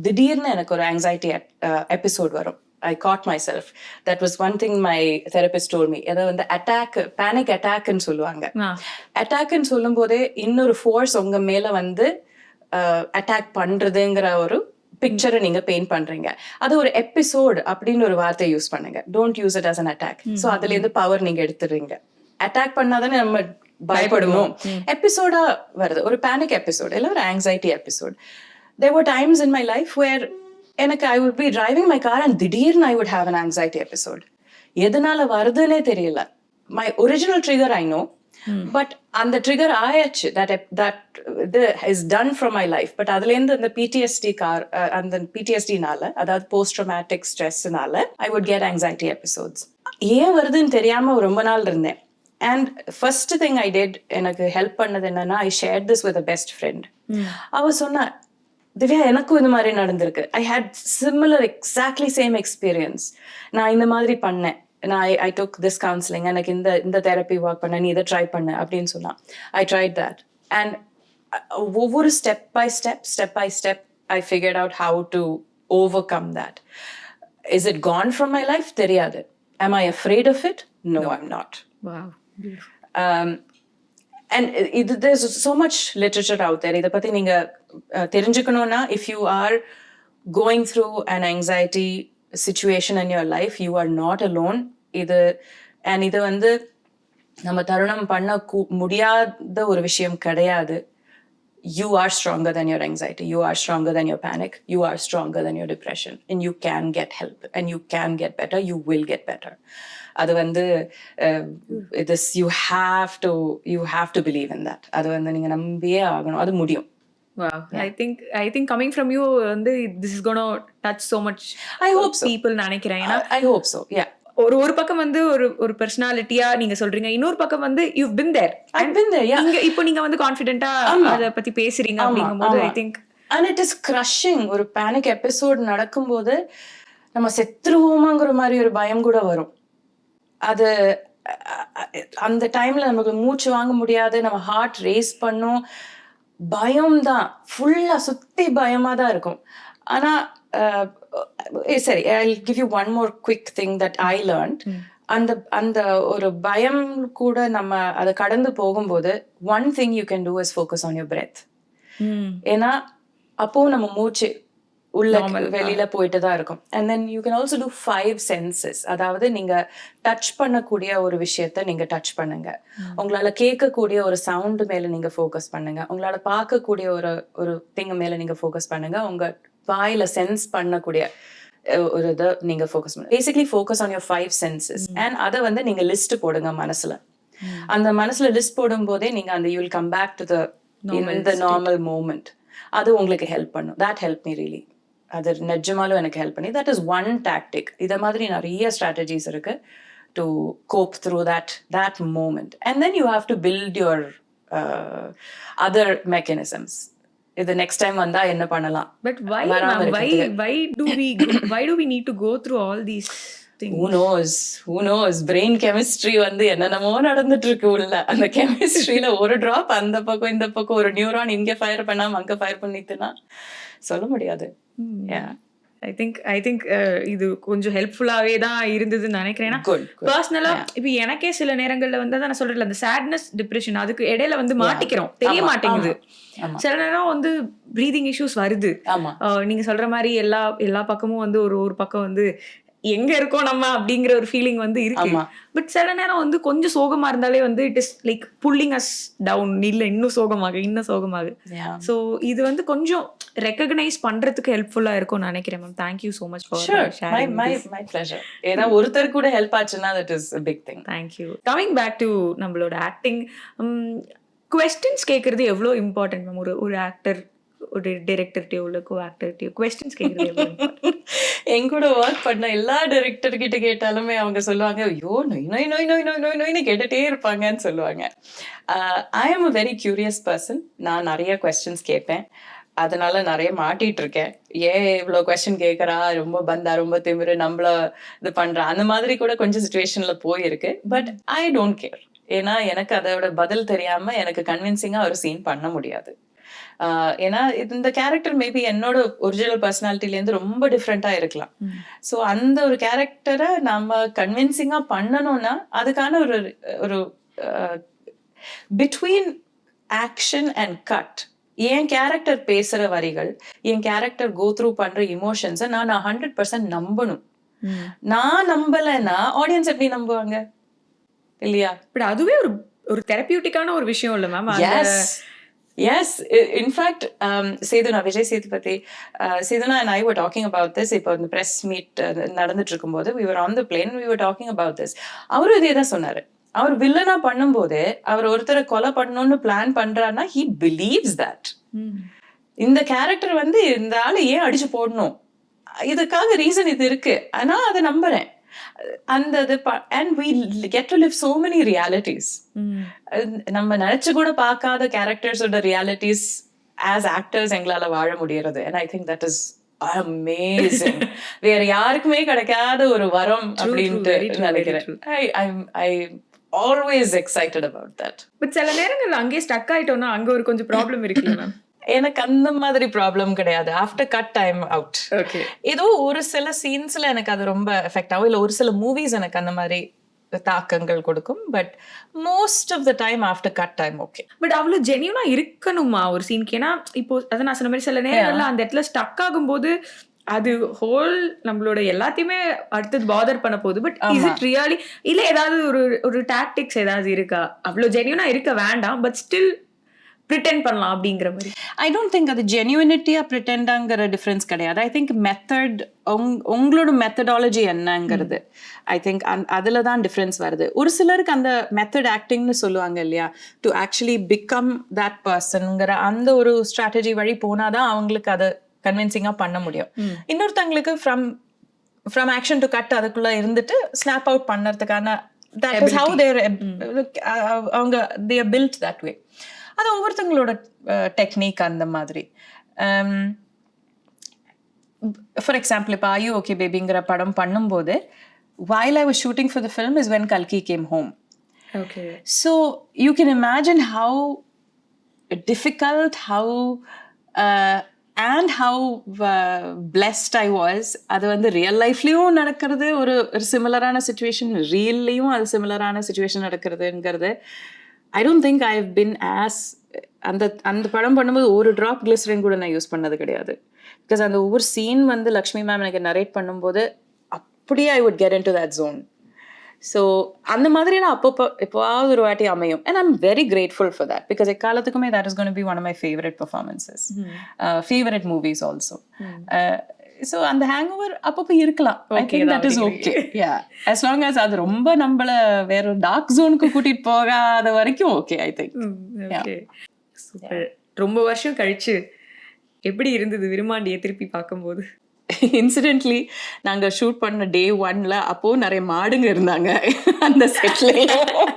திடீர்னு எனக்கு ஒரு ஆங்ஸைட்டி எபிசோட் வரும். I caught myself. That was one thing my therapist told me. ஏதோ வந்து அட்டாக், பேனிக் அட்டாக்னு சொல்லுவாங்க. அட்டாக்னு சொல்லும் போதே இன்னொரு ஃபோர்ஸ் உங்க மேல வந்து அட்டாக் பண்றதுங்கிற ஒரு பிக்சரை நீங்க பெயிண்ட் பண்றீங்க. அது ஒரு எபிசோட் அப்படின்னு ஒரு வார்த்தை யூஸ் பண்ணுங்க. Don't use it as an attack. So அதுல இருந்து பவர் நீங்க எடுத்துடுறீங்க. அட்டாக் பண்ணாதானே நம்ம பயப்படணும். எபிசோடா வருது, ஒரு பேனிக் எபிசோட் இல்லை ஒரு anxiety episode. There were times in my life where எனக்கு I would be driving my car and திடீர்னு I would have an anxiety episode. எதனால வருதுன்னே தெரியல. My original trigger I know, but அந்த trigger ஆயாச்சு, that is done from my life. But அதுலேருந்து அந்த அந்த PTSD-னால, அதாவது post traumatic stress-னால I would get anxiety episodes. ஏன் வருதுன்னு தெரியாம ரொம்ப நாள் இருந்தேன். And first thing I did, எனக்கு ஹெல்ப் பண்ணது என்னன்னா, I shared this with a best friend. அவ சொன்னா, திவ்யா எனக்கும் இந்த மாதிரி நடந்திருக்கு. I had similar exactly same experience. நான் இந்த மாதிரி பண்ணேன், நான் ஐ டுக் திஸ் கவுன்சிலிங், எனக்கு இந்த தெரப்பி ஒர்க் பண்ண, நீ இதை ட்ரை பண்ண அப்படின்னு சொன்னான். ஐ ட்ரைட் தட் அண்ட் ஒவ்வொரு step by step I figured out how to overcome that. Is it gone from my life? தெரியாது. am I afraid of it? No, I'm not. Wow. And there's so much literature out there. இதை பற்றி நீங்கள் தெரிஞ்சுக்கணும்னா, if you are going through an anxiety situation in your life, you are not alone. இது வந்து நம்ம தருணம் பண்ண முடியாத ஒரு விஷயம் கிடையாது. You are stronger than your anxiety. You are stronger than your panic. You are stronger than your depression. And you can get help. And you can get better. You will get better. அது வந்து this you have to believe in that. அது வந்து நீங்க நம்பியே ஆகணும். அது முடியும். Wow. Yeah. I think coming from you, this is going to touch so much. I hope so. People நினைக்கிறேன். I hope so. Yeah. ஒரு பக்கம் வந்து ஒரு பர்சனாலிட்டியா நீங்க சொல்றீங்க, இன்னொரு பக்கம் வந்து you've been there. I've been there. Yeah. இப்போ நீங்க வந்து கான்ஃபிடென்ட்டா அத பத்தி பேசுறீங்க அப்படிங்கும்போது I think and it is crushing. ஒரு பேனிக் எபிசோட் நடக்கும்போது நம்ம செத்துருவோமாங்கிற மாதிரி ஒரு பயம் கூட வரும். அது அந்த டைம்ல நமக்கு மூச்சு வாங்க முடியாது, நம்ம ஹார்ட் ரேஸ் பண்ணும், பயம்தான் ஃபுல்லா சுத்தி பயமா தான் இருக்கும். ஆனா சரி, I'll give you one more quick thing that I learned. அந்த ஒரு பயம் கூட நம்ம அதை கடந்து போகும்போது one thing you can do is focus on your breath. ஏன்னா அப்போ நம்ம மூச்சு உள்ள வெளியில போயிட்டு தான் இருக்கும். And then you can also do 5 senses. அதாவது நீங்க டச் பண்ணக்கூடிய ஒரு விஷயத்த நீங்க டச் பண்ணுங்க, உங்களால கேட்கக்கூடிய ஒரு சவுண்ட் மேல நீங்க ஃபோக்கஸ் பண்ணுங்க, உங்களால பார்க்கக்கூடிய ஒரு திங் மேல நீங்க ஃபோக்கஸ் பண்ணுங்க, உங்க வாயில சென்ஸ் பண்ணக்கூடிய ஒரு இதை நீங்க ஃபோக்கஸ் பண்ணுங்க. Basically focus on your 5 senses. And அதை வந்து நீங்க லிஸ்ட் போடுங்க மனசுல. அந்த மனசுல லிஸ்ட் போடும் போதே நீங்க அந்த you will come back to the normal moment. அது உங்களுக்கு ஹெல்ப் பண்ணும். That help me really. அது நிஜமாலும் எனக்கு ஹெல்ப் பண்ணி. That is one tactic. இதை மாதிரி நிறைய ஸ்ட்ராட்டஜிஸ் இருக்கு to cope through that moment. And then you have to build your other mechanisms. இது நெக்ஸ்ட் டைம் வந்தா என்ன பண்ணலாம். But why do we need to go through all these things? Who knows? Brain chemistry வந்து என்னென்னமோ நடந்துட்டு இருக்கு உள்ள. அந்த கெமிஸ்ட்ரியில ஒரு டிராப் அந்த பக்கம் இந்த பக்கம் ஒரு நியூரான் இங்க ஃபயர் பண்ணாம அங்க ஃபயர் பண்ணிட்டுனா சொல்ல முடியாது. ஐ திங்க் இது கொஞ்சம் ஹெல்ப்ஃபுல்லாவே தான் இருந்ததுன்னு நினைக்கிறேன். பர்சனலா இப்போ எனக்கே சில நேரங்கள்ல வந்து நான் சொல்றேன்ல, அந்த சேட்னஸ், டிப்ரெஷன், அதுக்கு இடையில வந்து மாட்டிக்கிறோம், தெரிய மாட்டேங்குது. சில நேரம் வந்து பிரீதிங் இஷ்யூஸ் வருது. நீங்க சொல்ற மாதிரி எல்லா பக்கமும் வந்து ஒரு பக்கம் வந்து எங்க இருக்கோம் நம்ம அப்படிங்கிற ஒரு ஃபீலிங் வந்து இருக்கு. பட் சில நேரம் வந்து கொஞ்சம் சோகமா இருந்தாலே வந்து it is like pulling us down. இல்ல இன்னும் சோகமாக. ஸோ இது வந்து கொஞ்சம் ரெகக்னைஸ் பண்றதுக்கு ஹெல்ப்ஃபுல்லா இருக்கும்னு நினைக்கிறேன் ma'am. Thank you so much for sharing. My pleasure. ஏன்னா ஒருத்தர் கூட ஹெல்ப் ஆச்சுன்னா that is a big thing. Thank you. Coming back to நம்மளோட ஆக்டிங், குவெஸ்டின்ஸ் கேட்கறது எவ்வளோ இம்பார்ட்டன்ட் மேம்? ஒரு ஆக்டர் ஒரு டைரக்டர்கிட்டயோ இல்லை கோ ஆக்டர்கிட்டயோ குவெஸ்டின்ஸ் கேட்கறது என் கூட ஒர்க் பண்ண எல்லா டைரக்டர் கிட்ட கேட்டாலுமே அவங்க சொல்லுவாங்க, ஐயோ நொய் கேட்டுட்டே இருப்பாங்கன்னு சொல்லுவாங்க. ஐ ஆம் அ வெரி கியூரியஸ் பர்சன். நான் நிறைய கொஸ்டின்ஸ் கேட்பேன். அதனால நிறைய மாட்டிட்டு இருக்கேன். ஏன் இவ்வளோ கொஸ்டின் கேட்கறா, ரொம்ப பந்தா, ரொம்ப திமிரு, நம்மள இது பண்றா, அந்த மாதிரி கூட கொஞ்சம் சுச்சுவேஷன்ல போயிருக்கு. But I don't care. ஏன்னா எனக்கு அதோட பதில் தெரியாம எனக்கு கன்வின்சிங்கா ஒரு சீன் பண்ண முடியாது. ஏன்னா இந்த கேரக்டர் மேபி என்னோட ஒரிஜினல் பர்சனாலிட்டிலேருந்து ரொம்ப டிஃப்ரெண்டா இருக்கலாம். ஸோ அந்த ஒரு கேரக்டரை நம்ம கன்வின்சிங்கா பண்ணணும்னா அதுக்கான ஒரு between action and cut, N character பேசுற வரிகள், என் கேரக்டர் கோ த்ரூ பண்ற இமோஷன்ஸை நான் 100% நம்பணும். நான் நம்பலைன்னா ஆடியன்ஸ் எப்படி நம்புவாங்க இல்லையா? பட் அதுவே ஒரு தெரபியூட்டிக்கான ஒரு விஷயம் இல்லை ma'am? Yes, in fact, Vijay Sethupathi, Seduna and I were talking about this. இப்போ இந்த press meet நடந்துட்டு இருக்கும்போது we were on the plane, we were talking about this. அவரு இதே தான் சொன்னாரு. அவர் வில்லனா பண்ணும்போது அவர் ஒருத்தரை கொலை பண்ணணும்னு பிளான் பண்றாருன்னா he believes that. இந்த கேரக்டர் வந்து இந்த ஆளு ஏன் அடிச்சு போடணும், இதுக்காக ரீசன் இது இருக்கு, ஆனா அதை நம்புறேன். அந்த and we get to live so many realities. நம்ம நினைச்சு கூட பார்க்காத கேரக்டர்ஸோட ரியாலிட்டிஸ் as actors எங்களால வாழ முடியறது. And I think that is amazing. வேற யாருக்குமே கிடைக்காத ஒரு வரம் அப்படின்ட்டு நினைக்கிறேன். I'm always excited about that. But சில நேரங்கள்ல அங்கேயே ஸ்டக் ஆயிட்டோம்னா அங்க ஒரு கொஞ்சம் ப்ராப்ளம் இருக்குல்ல மேம்? எனக்கு அந்த மாதிரி ப்ராப்ளம் கிடையாது. After cut time out. ஏதோ ஒரு சில சீன்ஸ்ல எனக்கு அது ரொம்ப எஃபெக்ட் ஆகும், இல்லை ஒரு சில மூவிஸ் எனக்கு அந்த மாதிரி தாக்கங்கள் கொடுக்கும். But most of the time after cut time okay. But அவ்வளோ ஜென்யூனா இருக்கணுமா ஒரு சீனுக்கு? ஏன்னா இப்போ அதை நான் சொன்ன மாதிரி சில நேரங்கள்ல அந்த இடத்துல ஸ்டக் ஆகும்போது அது ஹோல் நம்மளோட எல்லாத்தையுமே அடுத்தது பாதர் பண்ண போகுது. பட் இஸ் இட் ரியலி இல்லை ஏதாவது ஒரு டாக்டிக்ஸ் ஏதாவது இருக்கா? அவ்வளோ ஜென்யூனா இருக்க வேண்டாம், பட் ஸ்டில் ப்ரிட்டெண்ட் பண்ணலாம் அப்படிங்கிற மாதிரி. ஐ டோன்ட் திங்க் அது ஜென்யூனிட்டியா ப்ரிட்டெண்டாங்கிற டிஃப்ரென்ஸ் கிடையாது. ஐ திங்க் மெத்தட், உங்களோட மெத்தடாலஜி என்னங்கிறது ஐ திங்க் அதில் தான் டிஃப்ரென்ஸ் வருது. ஒரு சிலருக்கு அந்த மெத்தட் ஆக்டிங்னு சொல்லுவாங்க இல்லையா, டு ஆக்சுவலி பிகம் தட் பர்சனுங்கிற அந்த ஒரு ஸ்ட்ராட்டஜி வழி போனாதான் அவங்களுக்கு அதை கன்வின்சிங்காக பண்ண முடியும். இன்னொருத்தவங்களுக்கு ஃப்ரம் ஆக்ஷன் டு கட் அதுக்குள்ள இருந்துட்டு ஸ்னாப் அவுட் பண்ணுறதுக்கான that is how அவங்க they are built that way. அது ஒவ்வொருத்தங்களோட டெக்னிக் அந்த மாதிரி. ஃபார் எக்ஸாம்பிள் இப்போ ஐயோ ஓகே பேபிங்கிற படம் பண்ணும்போது while I was shooting for the film is when Kalki came home. Okay. So you can imagine how difficult, how and how blessed I was. அது வந்து real லைஃப்லேயும் நடக்கிறது ஒரு சிமிலரான சுச்சுவேஷன், ரியல்லையும் அது சிமிலரான situation நடக்கிறதுங்கிறது. I don't think I've been as அந்த படம் பண்ணும்போது ஒரு drop glycerin கூட நான் யூஸ் பண்ணது கிடையாது. பிகாஸ் அந்த ஒவ்வொரு சீன் வந்து லக்ஷ்மி மேம் எனக்கு நரேட் பண்ணும்போது அப்படியே I would get into that zone. So அந்த மாதிரி நான் எப்போவாவது ஒரு வாட்டி அமையும். And I'm very grateful for that because எக்காலத்துக்குமே that is gonna be one of my favourite performances, favourite movies also. So அந்த ஹேங் ஓவர் அப்பப்போ இருக்கலாம். I think that is okay. Yeah, as long as அது ரொம்ப நம்மள வேற ஒரு dark ஜோனுக்கு கூட்டிட்டு போகாத வரைக்கும் okay I think. Okay, super. ரொம்ப வருஷம் கழிச்சு எப்படி இருந்தது விருமாண்டியை திருப்பி பார்க்கும்போது? இன்சிடென்ட்லி நாங்கள் ஷூட் பண்ண டே 1ல அப்போது நிறைய மாடுங்க இருந்தாங்க அந்த செட்லேயும்.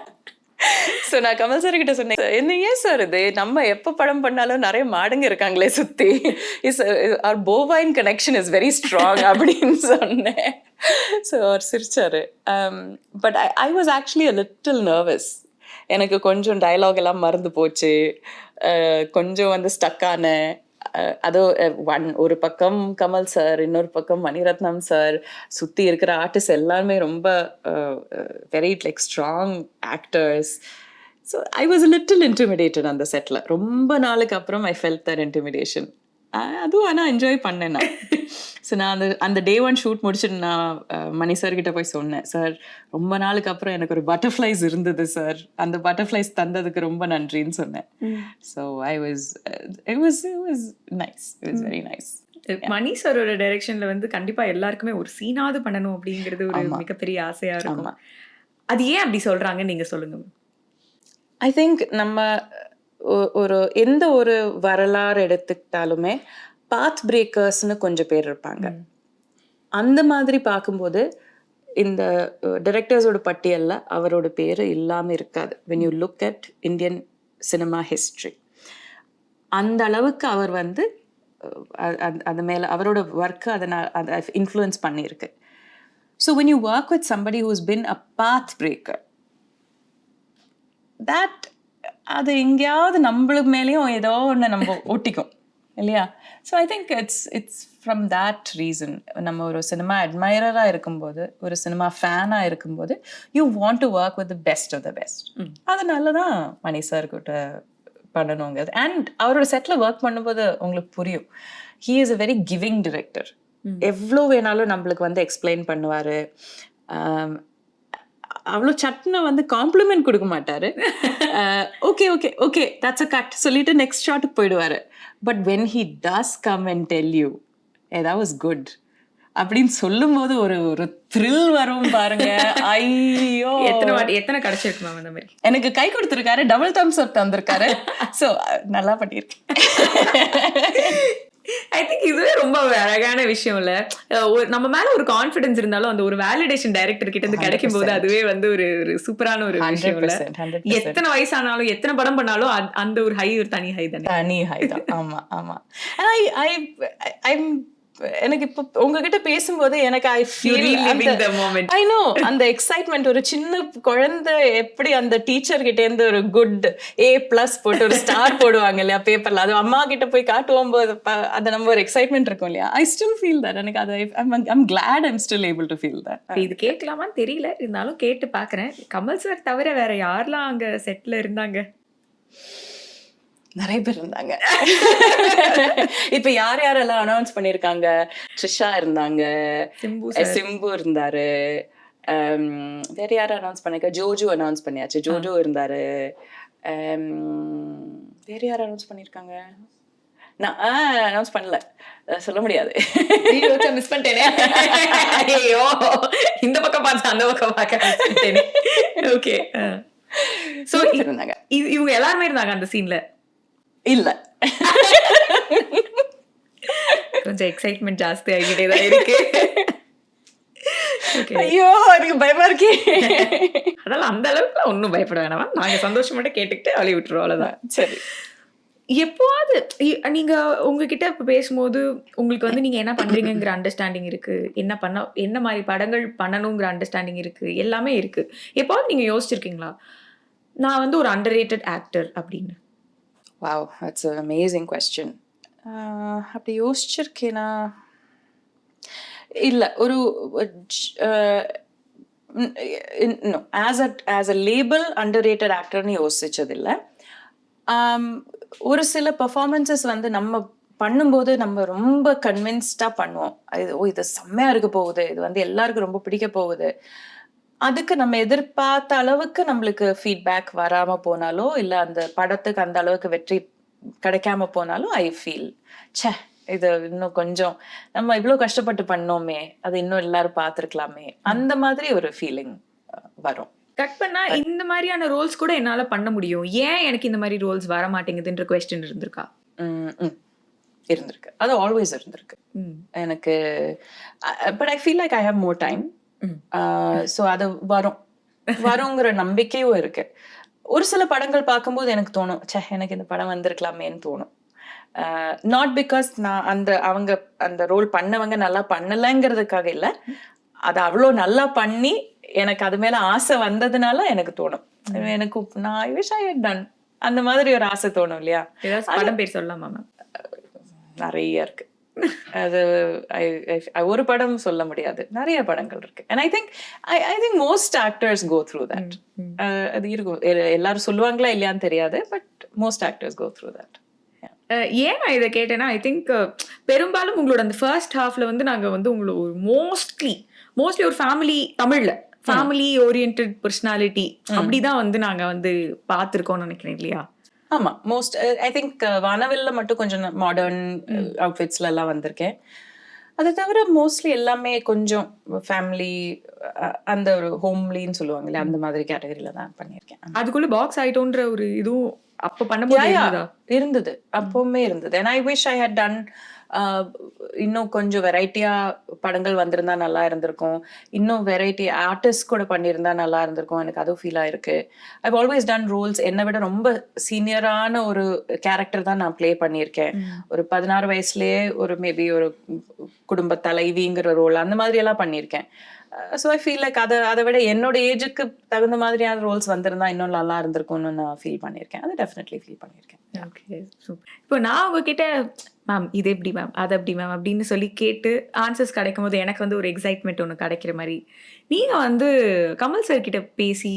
ஸோ நான் கமல் சார் கிட்ட சொன்னேன், என்ன ஏன் சார் இது நம்ம எப்போ படம் பண்ணாலும் நிறைய மாடுங்க இருக்காங்களே சுற்றி, our bovine connection is very strong அப்படின்னு சொன்னேன். ஸோ அவர் சிரிச்சாரு. But I was actually a little nervous. எனக்கு கொஞ்சம் டயலாக் எல்லாம் மறந்து போச்சு, கொஞ்சம் வந்து ஸ்டக்கான. அதோ ஒரு பக்கம் கமல் சார், இன்னொரு பக்கம் மணிரத்னம் சார், சுற்றி இருக்கிற ஆர்டிஸ்ட் எல்லாருமே ரொம்ப very like strong actors. So I was little intimidated அந்த செட்டில். ரொம்ப நாளுக்கு அப்புறம் ஐ ஃபெல்ட் தட் இன்டிமிடேஷன். அதுவும் ஆனால் என்ஜாய் பண்ணேன் நான். ஸோ நான் அந்த டே 1 ஷூட் முடிச்சுட்டு நான் மணி சார் கிட்ட போய் சொன்னேன், சார் ரொம்ப நாளுக்கு அப்புறம் எனக்கு ஒரு பட்டர்ஃப்ளைஸ் இருந்தது சார், அந்த பட்டர்ஃப்ளைஸ் தந்ததுக்கு ரொம்ப நன்றின்னு சொன்னேன். So it was nice, it was very nice. மணி சாரோட டைரக்ஷன்ல வந்து கண்டிப்பா எல்லாருக்குமே ஒரு சீனாவது பண்ணணும் அப்படிங்கிறது ஒரு மிகப்பெரிய ஆசையா இருக்கும். அது ஏன் அப்படி சொல்றாங்கன்னு நீங்க சொல்லுங்க. ஐ திங்க் நம்ம ஒரு எந்த ஒரு வரலாறு எடுத்துக்கிட்டாலுமே பாத் பிரேக்கர்ஸ்னு கொஞ்சம் பேர் இருப்பாங்க. அந்த மாதிரி பார்க்கும்போது இந்த டைரக்டர்ஸோட பட்டியலில் அவரோட பேர் இல்லாமல் இருக்காது. when you look at Indian cinema history, அந்த அளவுக்கு அவர் வந்து அது மேலே அவரோட ஒர்க்கு அதை இன்ஃப்ளூயன்ஸ் பண்ணியிருக்கு. So when you work with somebody who's been a path breaker, that அது எங்கேயாவது நம்மளுக்கு மேலேயும் ஏதோ ஒன்று நம்ம ஒட்டிக்கும் இல்லையா? So I think it's from that reason. நம்ம ஒரு சினிமா அட்மைரராக இருக்கும்போது, ஒரு சினிமா ஃபேனாக இருக்கும்போது, you want to work with the best of the best. அதனால தான் மணி சார் கிட்ட பண்ணணுங்கிறது. அண்ட் அவரோட செட்டில் ஒர்க் பண்ணும்போது உங்களுக்கு புரியும், he is a very giving director. எவ்வளோ வேணாலும் நம்மளுக்கு வந்து எக்ஸ்பிளைன் பண்ணுவார். அவ்வளோ சட்னை வந்து காம்ப்ளிமெண்ட் கொடுக்க மாட்டாரு. Okay okay okay that's a cut சொல்லிட்டு நெக்ஸ்ட் ஷாட்டுக்கு போயிடுவாரு. But when he does come and tell you that was good அப்படின்னு சொல்லும் போது ஒரு த்ரில் வரும் பாருங்க. ஐயோ, எத்தனை கிடைச்சிருக்கு மேம் அந்த மாதிரி? எனக்கு கை கொடுத்துருக்காரு, டபுள் தம்ஸ் அப் தந்திருக்காரு. ஸோ நல்லா பண்ணியிருக்கேன். ஐ திங்க் இதுவே ரொம்ப அழகான விஷயம் இல்ல. நம்ம மேல ஒரு கான்ஃபிடன்ஸ் இருந்தாலும் அந்த ஒரு வேலிடேஷன் டைரக்டர் கிட்ட இருந்து கிடைக்கும் போது அதுவே வந்து ஒரு சூப்பரான ஒரு விஷயம் இல்ல. எத்தனை வயசானாலும் எத்தனை படம் பண்ணாலும் அந்த ஒரு ஹை ஒரு தனி ஹை தானே. தனி ஹை தான். ஆமா ஆமா. எனக்கு இப்போ உங்ககிட்ட பேசும்போது எனக்கு ஐ நோ அந்த எக்ஸைட்மெண்ட். ஒரு சின்ன குழந்தை எப்படி அந்த டீச்சர் கிட்ட இருந்து ஒரு குட் A+ போட்டு ஒரு ஸ்டார் போடுவாங்க இல்லையா பேப்பர்ல, அது அம்மா கிட்ட போய் காட்டுவோம் போது அது நம்ம ஒரு எக்ஸைட்மெண்ட் இருக்கும் இல்லையா. I still feel that. எனக்கு அது I'm glad I'm still able to feel that. இது கேட்கலாமான்னு தெரியல, இருந்தாலும் கேட்டு பாக்குறேன். கமல் சார் தவிர வேற யாரெல்லாம் அங்க செட்ல இருந்தாங்க? நிறைய பேர் இருந்தாங்க. இப்ப யாரெல்லாம் அனௌன்ஸ் பண்ணிருக்காங்க? த்ரிஷா இருந்தாங்க, சிம்பு இருந்தாரு, வேற யாரும் அனௌன்ஸ் பண்ணிருக்கா? ஜோஜோ அனௌன்ஸ் பண்ணியாச்சு, ஜோஜோ இருந்தாரு. வேற யாரும் அனௌன்ஸ் பண்ணிருக்காங்க? நான் அனௌன்ஸ் பண்ணல, சொல்ல முடியாது. மிஸ் பண்ணிட்டேனே. ஐயோ, இந்த பக்கம் பார்த்து அந்த பக்கம் பார்க்க. ஓகே, சோ இருந்தாங்க. இவங்க எல்லாருமே இருந்தாங்க அந்த சீன்ல? இல்ல, கொஞ்சம் எக்ஸைட்மெண்ட் ஜாஸ்தி ஆகிட்டே தான் இருக்கு. ஐயோ எனக்கு பயமா இருக்கே. அதெல்லாம் அந்த அளவுக்கு ஒன்றும் பயப்பட வேணாம், நாங்க சந்தோஷம் மட்டும் கேட்டுக்கிட்டு அழி விட்டுருவோம், அவ்வளவுதான். சரி. எப்போவாது நீங்க உங்ககிட்ட இப்ப பேசும்போது உங்களுக்கு வந்து நீங்க என்ன பண்றீங்கிற அண்டர்ஸ்டாண்டிங் இருக்கு, என்ன மாதிரி படங்கள் பண்ணணுங்கிற அண்டர்ஸ்டாண்டிங் இருக்கு, எல்லாமே இருக்கு. எப்போவாது நீங்க யோசிச்சிருக்கீங்களா நான் வந்து ஒரு அண்டர்ரேட்டட் ஆக்டர் அப்படின்னு? Wow, that's an amazing question. அப்படி யோசிச்சிருக்கேனா? இல்லை, ஒரு no, as a label underrated actorன்னு யோசிச்சதில்லை. ஒரு சில பெர்ஃபார்மன்சஸ் வந்து நம்ம பண்ணும்போது நம்ம ரொம்ப கன்வின்ஸ்டா பண்ணுவோம். இது செம்மையா இருக்க போகுது, இது வந்து எல்லாருக்கும் ரொம்ப பிடிக்க போகுது. அதுக்கு நம்ம எதிர்பார்த்த அளவுக்கு நம்மளுக்கு ஃபீட்பேக் வராம போனாலோ, இல்ல அந்த படத்துக்கு அந்த அளவுக்கு வெற்றி கிடைக்காம போனாலும் ஐ ஃபீல் ச்சே இது இன்னும் கொஞ்சம் நம்ம இவ்வளோ கஷ்டப்பட்டு பண்ணோமே, அது இன்னும் எல்லாரும் பார்த்துருக்கலாமே, அந்த மாதிரி ஒரு ஃபீலிங் வரும். கட் பண்ணா இந்த மாதிரியான ரோல்ஸ் கூட என்னால பண்ண முடியும், ஏன் எனக்கு இந்த மாதிரி ரோல்ஸ் வர மாட்டேங்குதுன்ற கொஸ்டின் இருந்திருக்கா? இருந்திருக்கு, அது ஆல்வேஸ் இருந்திருக்கு எனக்கு. But I feel like I have more time. So அது வருங்கிற நம்பிக்கையும் இருக்கு. ஒரு சில படங்கள் பார்க்கும்போது எனக்கு தோணும், ச்சே எனக்கு இந்த படம் வந்திருக்கலாமேன்னு தோணும். நாட் பிகாஸ் நான் அவங்க அந்த ரோல் பண்ணவங்க நல்லா பண்ணலைங்கிறதுக்காக இல்லை, அதை அவ்வளோ நல்லா பண்ணி எனக்கு அது மேல ஆசை வந்ததுனால எனக்கு தோணும், எனக்கு நான் I wish I had ton, அந்த மாதிரி ஒரு ஆசை தோணும் இல்லையா? ஏதாவது படம் பேர் சொல்லலாமா மேம்? நிறைய இருக்கு. அது ஒரு படம் சொல்ல முடியாது, நிறைய படங்கள் இருக்கு. And I think most actors go through that. அது இருக்கும், எல்லாரும் சொல்லுவாங்களா இல்லையான்னு தெரியாது, but most actors go through that. ஏன் நான் இதை கேட்டேன்னா, ஐ திங்க் பெரும்பாலும் உங்களோட அந்த ஃபர்ஸ்ட் ஹாஃப்ல வந்து நாங்க வந்து உங்களை ஒரு மோஸ்ட்லி ஒரு ஃபேமிலி, தமிழ்ல ஃபேமிலி ஓரியன்ட் பர்சனாலிட்டி அப்படிதான் வந்து நாங்க வந்து பார்த்திருக்கோம்னு நினைக்கிறேன் இல்லையா? ஆமா, மோஸ்ட் ஐ திங்க் வானவில்ல மட்டும் கொஞ்சம் மாடர்ன் அவுட்ஃபிட்ஸ்ல எல்லாம் வந்திருக்கேன். அதை தவிர மோஸ்ட்லி எல்லாமே கொஞ்சம் ஃபேமிலி, அந்த ஒரு ஹோம்லின்னு சொல்லுவாங்கல்ல, அந்த மாதிரி கேட்டகரியில தான் பண்ணியிருக்கேன். அதுக்குள்ள பாக்ஸ் ஆயிட்டோன்ற ஒரு இதுவும் அப்ப பண்ணும்போது இருந்தது, அப்பவுமே இருந்தது. And I wish I had done இன்னும் கொஞ்சம் வெரைட்டியா படங்கள் வந்திருந்தா நல்லா இருந்திருக்கும், இன்னும் வெரைட்டி ஆர்டிஸ்ட் கூட பண்ணியிருந்தா நல்லா இருந்திருக்கும், எனக்கு அதுவும் ஃபீல் ஆயிருக்கு. I've always done roles என்னை விட ரொம்ப சீனியரான ஒரு கேரக்டர் தான் நான் ப்ளே பண்ணியிருக்கேன். ஒரு 16 வயசுலயே ஒரு மேபி ஒரு குடும்ப தலைவிங்கிற ரோல் அந்த மாதிரி எல்லாம் பண்ணியிருக்கேன். ஸோ ஐ ஃபீல் லைக் அதை விட என்னோட ஏஜுக்கு தகுந்த மாதிரியான ரோல்ஸ் வந்திருந்தா இன்னும் நல்லா இருந்திருக்கும்னு நான் ஃபீல் பண்ணியிருக்கேன். அது டெஃபினெட்லி ஃபீல் பண்ணியிருக்கேன். Okay, super. இப்போ நான் உங்ககிட்ட மேம் இது எப்படி மேம் அது அப்படி மேம் அப்படின்னு சொல்லி கேட்டு ஆன்சர்ஸ் கிடைக்கும் போது எனக்கு வந்து ஒரு எக்ஸைட்மெண்ட் ஒன்று கிடைக்கிற மாதிரி, நீங்கள் வந்து கமல் சார் கிட்ட பேசி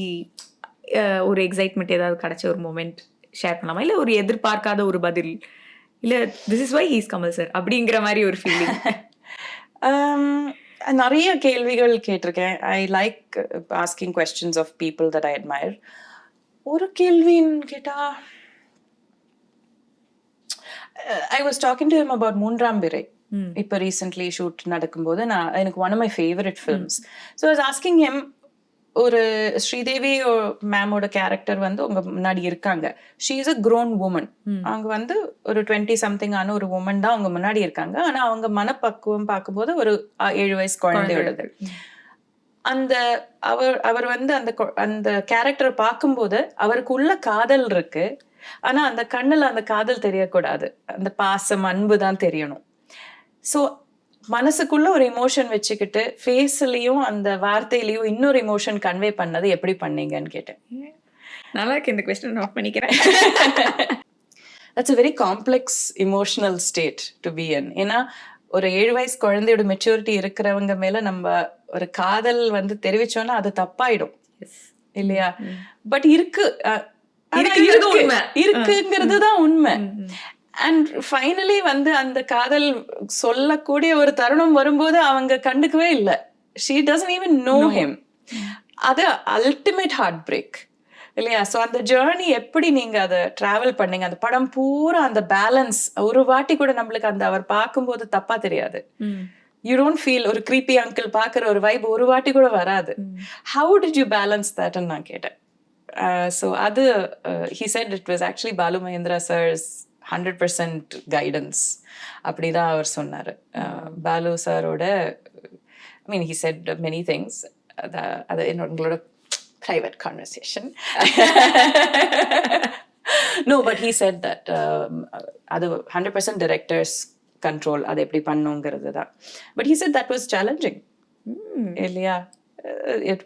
ஒரு எக்ஸைட்மெண்ட் ஏதாவது கிடைச்ச ஒரு மூமெண்ட் ஷேர் பண்ணலாமா? இல்லை ஒரு எதிர்பார்க்காத ஒரு பதில், இல்லை this is why he's Kamal sir அப்படிங்கிற மாதிரி ஒரு ஃபீலிங்? நிறைய கேள்விகள் கேட்டிருக்கேன். I like asking questions of people that I admire. ஒரு கேள்வின்னு கேட்டா, I was talking to him about Moondram Pirai. இப்போ ரீசென்ட்லி ஷூட் நடக்கும்போது எனக்கு one of my favourite films. So I was asking him, ஒரு ஸ்ரீதேவி மேமோட கேரக்டர் வந்து உங்க முன்னாடி இருக்காங்க, she is a grown woman, அவங்க வந்து ஒரு 20 something ஆன ஒரு உமன் தான் அவங்க முன்னாடி இருக்காங்க. ஆனா அவங்க மனப்பக்குவம் பார்க்கும்போது ஒரு 7 வயசு குழந்தையோடது. அந்த அவர் வந்து அந்த கேரக்டரை பார்க்கும்போது அவருக்கு உள்ள காதல் இருக்கு, ஆனா அந்த கண்ணுல அந்த காதல் தெரியக்கூடாது, அந்த பாசம் அன்பு தான் தெரியணும். ஸோ மனசுக்குள்ள ஒரு இமோஷன் வச்சுக்கிட்டு ஃபேஸ்லயும் அந்த வார்த்தையிலயும் இன்னொரு இமோஷன் கன்வே பண்ணது எப்படி பண்ணீங்கன்னு கேட்டேன். நல்லா இருக்கு, இந்த கொஸ்டின் நோட் பண்ணிக்கிறேன். That's a very complex emotional state to be in. ஏன்னா ஒரு 7 வயசு குழந்தையோட மெச்சூரிட்டி இருக்கிறவங்க மேல நம்ம ஒரு காதல் வந்து தெரிவிச்சோம்னா அது தப்பாயிடும் இல்லையா? பட் இருக்குங்கிறது தான் உண்மை. அண்ட் ஃபைனலி வந்து அந்த காதல் சொல்லக்கூடிய ஒரு தருணம் வரும்போது அவங்க கண்டுக்கவே இல்லை. She doesn't even know him. அது அல்டிமேட் ஹார்ட் பிரேக் இல்லையா? ஸோ அந்த ஜேர்னி எப்படி நீங்க அதை டிராவல் பண்ணீங்க, அந்த படம் பூரா அந்த பேலன்ஸ் ஒரு வாட்டி கூட நம்மளுக்கு அந்த அவர் பார்க்கும்போது தப்பா தெரியாது. யூ டோன்ட் ஃபீல் ஒரு creepy அங்கிள் பார்க்குற ஒரு வைப் ஒரு வாட்டி கூட வராது. ஹவு டிட் யூ பேலன்ஸ் தட்ன்னு நான் கேட்டேன். ஸோ அது he said it was actually Balu Mahendra sir's 100% guidance அப்படிதான் அவர் சொன்னார். பாலு சாரோட ஐ மீன் he said many things. அது என்னோட private conversation. No, but he said that அது 100% directors control, அது எப்படி பண்ணுங்கிறது தான். But he said that was challenging. இல்லையா?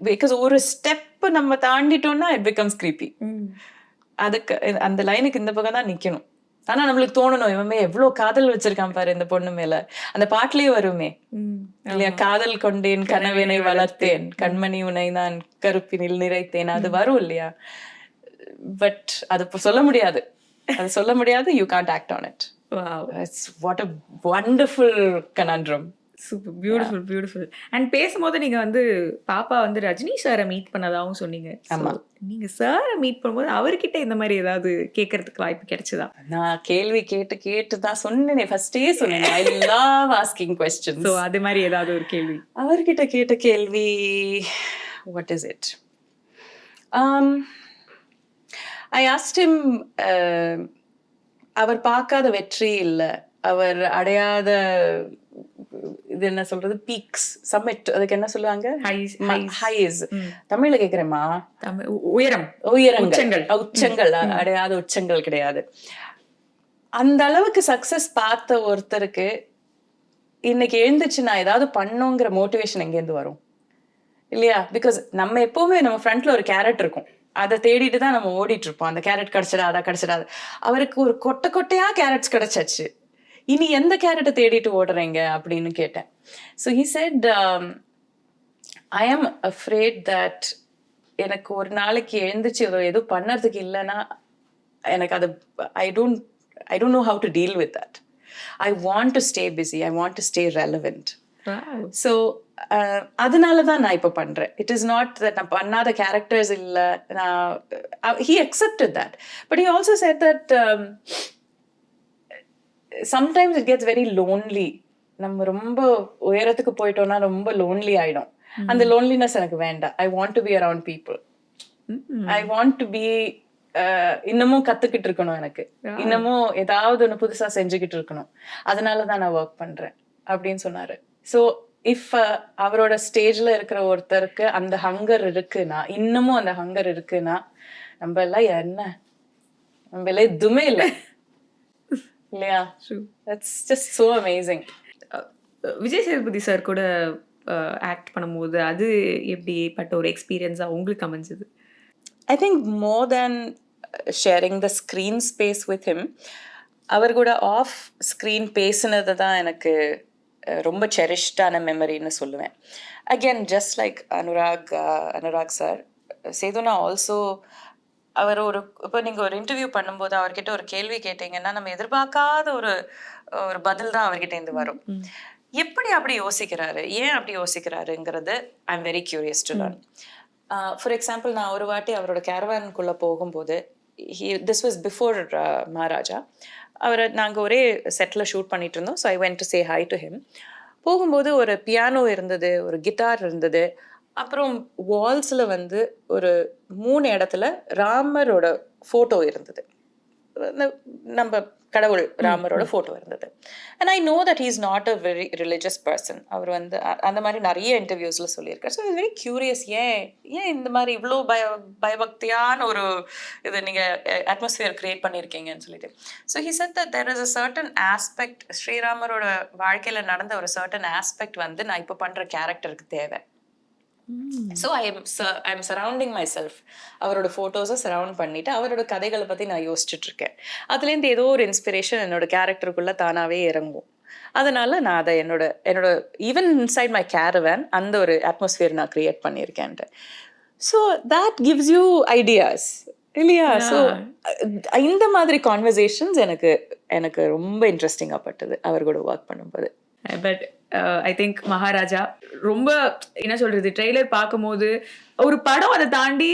Because ஒரு ஸ்டெப் நம்ம தாண்டிட்டோம்னா it becomes creepy. அதுக்கு அந்த லைனுக்கு இந்த பக்கம் தான் நிக்கணும். ஆனா நம்மளுக்கு தோணணும், இவமே எவ்வளவு காதல் வச்சிருக்கான் பாரு இந்த பொண்ணு மேல. அந்த பாட்டுலயே வருமே இல்லையா, காதல் கொண்டேன் கனவினை வளர்த்தேன் கண்மணி உனை நான் கருப்பினில் நிறைத்தேன், அது வரும் இல்லையா? பட் அது சொல்ல முடியாது, you can't act on it. Wow, what a wonderful conundrum. Super, beautiful beautiful. And பேசும்போது நீங்க வந்து பாப்பா வந்து ரஜினி சாரை மீட் பண்ணதாகவும் சொன்னீங்க. ஆமா. நீங்க சாரை மீட் பண்ணும்போது அவர்கிட்ட இந்த மாதிரி ஏதாவது கேட்கறதுக்கு வாய்ப்பு கிடைச்சதா? நான் கேள்வி கேட்டு தான் சொன்னேனே, ஃபர்ஸ்டே சொன்னேன், I love asking questions. So அது மாதிரி ஏதாவது ஒரு கேள்வி? அவர்கிட்ட கேட்ட கேள்வி, what is it, I asked him, அவர் பார்க்காத வெற்றி இல்லை, அவர் அடையாத இது என்ன சொல்றது, பீக்ஸ், சம்மிட், அதுக்கு என்ன சொல்லுவாங்க, ஹைஸ், தமிழ்ல கேக்குறேமா, உயரம், உயரங்கள், உச்சங்கள், அடையாத உச்சங்கள் கிடையாது. அந்த அளவுக்கு சக்சஸ் பார்த்த ஒருத்தருக்கு இன்னைக்கு எழுந்துச்சு நான் ஏதாவது பண்ணுங்கிற மோட்டிவேஷன் எங்கேருந்து வரும் இல்லையா? பிகாஸ் நம்ம எப்பவுமே நம்ம ஃப்ரண்ட்ல ஒரு கேரட் இருக்கும், அதை தேடிட்டு தான் நம்ம ஓடிட்டு இருப்போம். அந்த கேரட் கிடைச்சிடாது. அவருக்கு ஒரு கொட்டையா கேரட்ஸ் கிடைச்சாச்சு, இனி எந்த கேரட்டை தேடிட்டு ஓடுறீங்க அப்படின்னு கேட்டேன். ஸோ ஹி செட், ஐ ஆம் அஃப்ரேட் தட் எனக்கு ஒரு நாளைக்கு எழுந்துச்சு எதுவும் பண்ணறதுக்கு இல்லைன்னா எனக்கு அது I don't know how to deal with that. I want to stay busy, I want to stay relevant. So அதனால தான் நான் இப்போ பண்றேன். இட் இஸ் நாட் தட் நான் பண்ணாத கேரக்டர்ஸ் இல்லை, நான் he accepted that. But he also said that sometimes it gets very lonely. நம்ம ரொம்ப உயரத்துக்கு போயிட்டோம்னா ரொம்ப லோன்லி ஆயிடும். அந்த லோன்லினஸ் எனக்கு வேண்டாம். I want to be around people. I want to be, இன்னமும் கத்துக்கிட்டு இருக்கணும், எனக்கு இன்னமும் ஏதாவது ஒன்று புதுசா செஞ்சுக்கிட்டு இருக்கணும். அதனால தான் நான் ஒர்க் பண்றேன் அப்படின்னு சொன்னாரு. ஸோ இஃப் அவரோட ஸ்டேஜ்ல இருக்கிற ஒருத்தருக்கு அந்த ஹங்கர் இருக்குன்னா, இன்னமும் அந்த ஹங்கர் இருக்குன்னா, நம்ம எல்லாம் என்ன, நம்ம எல்லாம் எதுவுமே இல்லை இல்லையா? That's just so amazing. Vijay Sethupathi sir கூட ஆக்ட் பண்ணும்போது அது எப்படிப்பட்ட ஒரு எக்ஸ்பீரியன்ஸா உங்களுக்கு அமைஞ்சது? I think more than sharing the screen space with him, அவர் கூட ஆஃப் ஸ்க்ரீன் பேசினது தான் எனக்கு ரொம்ப செரிஷ்டான மெமரின்னு சொல்லுவேன். Again just like Anurag sir, சேதுனா ஆல்சோ அவர் இப்போ நீங்கள் ஒரு இன்டர்வியூ பண்ணும்போது அவர்கிட்ட ஒரு கேள்வி கேட்டீங்கன்னா நம்ம எதிர்பார்க்காத ஒரு பதில் தான் அவர்கிட்ட இருந்து வரும். எப்படி அப்படி யோசிக்கிறாரு, ஏன் அப்படி யோசிக்கிறாருங்கிறது I am very curious to learn. For example, நான் ஒரு வாட்டி அவரோட கேரவானுக்குள்ளே போகும்போது, திஸ் வாஸ் பிஃபோர் மகாராஜா, அவரை நாங்கள் ஒரே செட்டில் ஷூட் பண்ணிட்டு இருந்தோம். So I went to say high to him. போகும்போது ஒரு பியானோ இருந்தது, ஒரு கிட்டார் இருந்தது, அப்புறம் வால்ஸில் வந்து ஒரு 3 இடத்துல ராமரோட ஃபோட்டோ இருந்தது, நம்ம கடவுள் ராமரோட ஃபோட்டோ இருந்தது. And I know that he is not a very religious person. அவர் வந்து அந்த மாதிரி நிறைய இன்டர்வியூஸில் சொல்லியிருக்காரு. ஸோ வெரி கியூரியஸ், ஏன் இந்த மாதிரி இவ்வளோ பயபக்தியான ஒரு இது நீங்கள் அட்மாஸ்பியர் கிரியேட் பண்ணியிருக்கீங்கன்னு சொல்லிட்டு. So he said that there is a certain aspect, ஸ்ரீராமரோட வாழ்க்கையில் நடந்த ஒரு சர்டன் ஆஸ்பெக்ட் வந்து நான் இப்போ பண்ணுற கேரக்டருக்கு தேவை. So I am surrounding my self, அவரோட ஃபோட்டோஸை சரவுண்ட் பண்ணிட்டு அவரோட கதைகளை பற்றி நான் யோசிச்சுட்டு இருக்கேன். அதுலேருந்து ஏதோ ஒரு இன்ஸ்பிரேஷன் என்னோட கேரக்டருக்குள்ளே தானாகவே இறங்கும். அதனால நான் அதை என்னோட ஈவன் இன்சைட் மை கேரவேன் அந்த ஒரு அட்மாஸ்பியர் நான் கிரியேட் பண்ணியிருக்கேன்ட்டு. So that gives you ideas இல்லையா? ஸோ இந்த மாதிரி கான்வர்சேஷன்ஸ் எனக்கு ரொம்ப இன்ட்ரெஸ்டிங்காக பட்டது அவர் கூட ஒர்க் பண்ணும்போது. பட் ஐ திங்க் மகாராஜா ரொம்ப என்ன சொல்றது, ட்ரெய்லர் பார்க்கும்போது ஒரு படம், அதை தாண்டி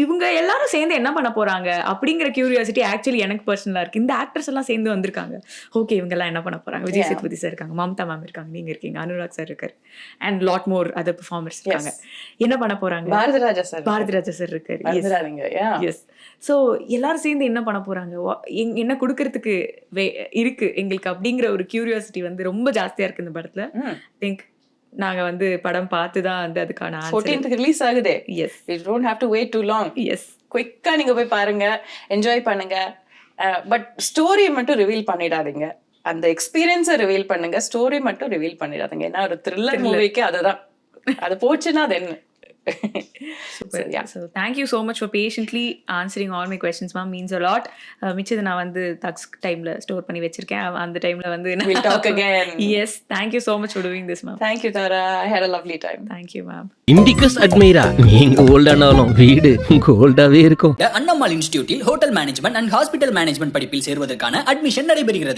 இவங்க எல்லாரும் சேர்ந்து என்ன பண்ண போறாங்க அப்படிங்கிற கியூரியாசிட்டி ஆக்சுவலி எனக்கு பர்சனலா இருக்கு. இந்த ஆக்டர்ஸ் எல்லாம் சேர்ந்து வந்திருக்காங்க, ஓகே இவங்க எல்லாம் என்ன பண்ண போறாங்க? விஜய் சேதுபதி சார் இருக்காங்க, மம்தா மேம் இருக்காங்க, நீங்க இருக்கீங்க, அனுராக் சார் இருக்காரு, and lot more other performers இருக்காங்க. என்ன பண்ண போறாங்க? பாரதிராஜா சார் இருக்காரு. எஸ். ஸோ எல்லாரும் சேர்ந்து என்ன பண்ண போறாங்க, என்ன கொடுக்கறதுக்கு இருக்கு எங்களுக்கு அப்படிங்கிற ஒரு கியூரியாசிட்டி வந்து ரொம்ப ஜாஸ்தியா இருக்கு இந்த படத்துல. திங்க் நாங்க வந்து படம் பார்த்து தான் வந்து அதுக்கான 14th ரிலீஸ் ஆகுது. Yes, you don't have to wait too long. Yes, குயிக்கா நீங்க போய் பாருங்க, என்ஜாய் பண்ணுங்க. பட் ஸ்டோரி மட்டும் ரிவீல் பண்ணிடாதீங்க, அந்த எக்ஸ்பீரியன்ஸை ரிவீல் பண்ணுங்க, ஸ்டோரி மட்டும் ரிவீல் பண்ணிடாதீங்க. ஏன்னா ஒரு த்ரில்லர் மூவிக்கு அதுதான், அது போச்சுன்னா அது என்ன. Super. Yeah. So thank you so much for patiently answering all my questions, ma'am. Means a lot. மிச்சது நான் வந்து தக்ஸ் டைம்ல ஸ்டோர் பண்ணி வச்சிருக்கேன். அந்த டைம்ல வந்து we'll talk again. Yes, thank you so much for doing this, ma'am. Thank you, Tara. I had a lovely time. Thank you, ma'am. Indicus Admira, நீங்க ஓல்டானாலும் வீடு கோல்டாவே இருக்கும். அண்ணம்மாள் இன்ஸ்டிடியூட்டில் hotel management and hospital management படிப்பில் சேர்வதற்கான அட்மிஷன் நடைபெறுகிறது.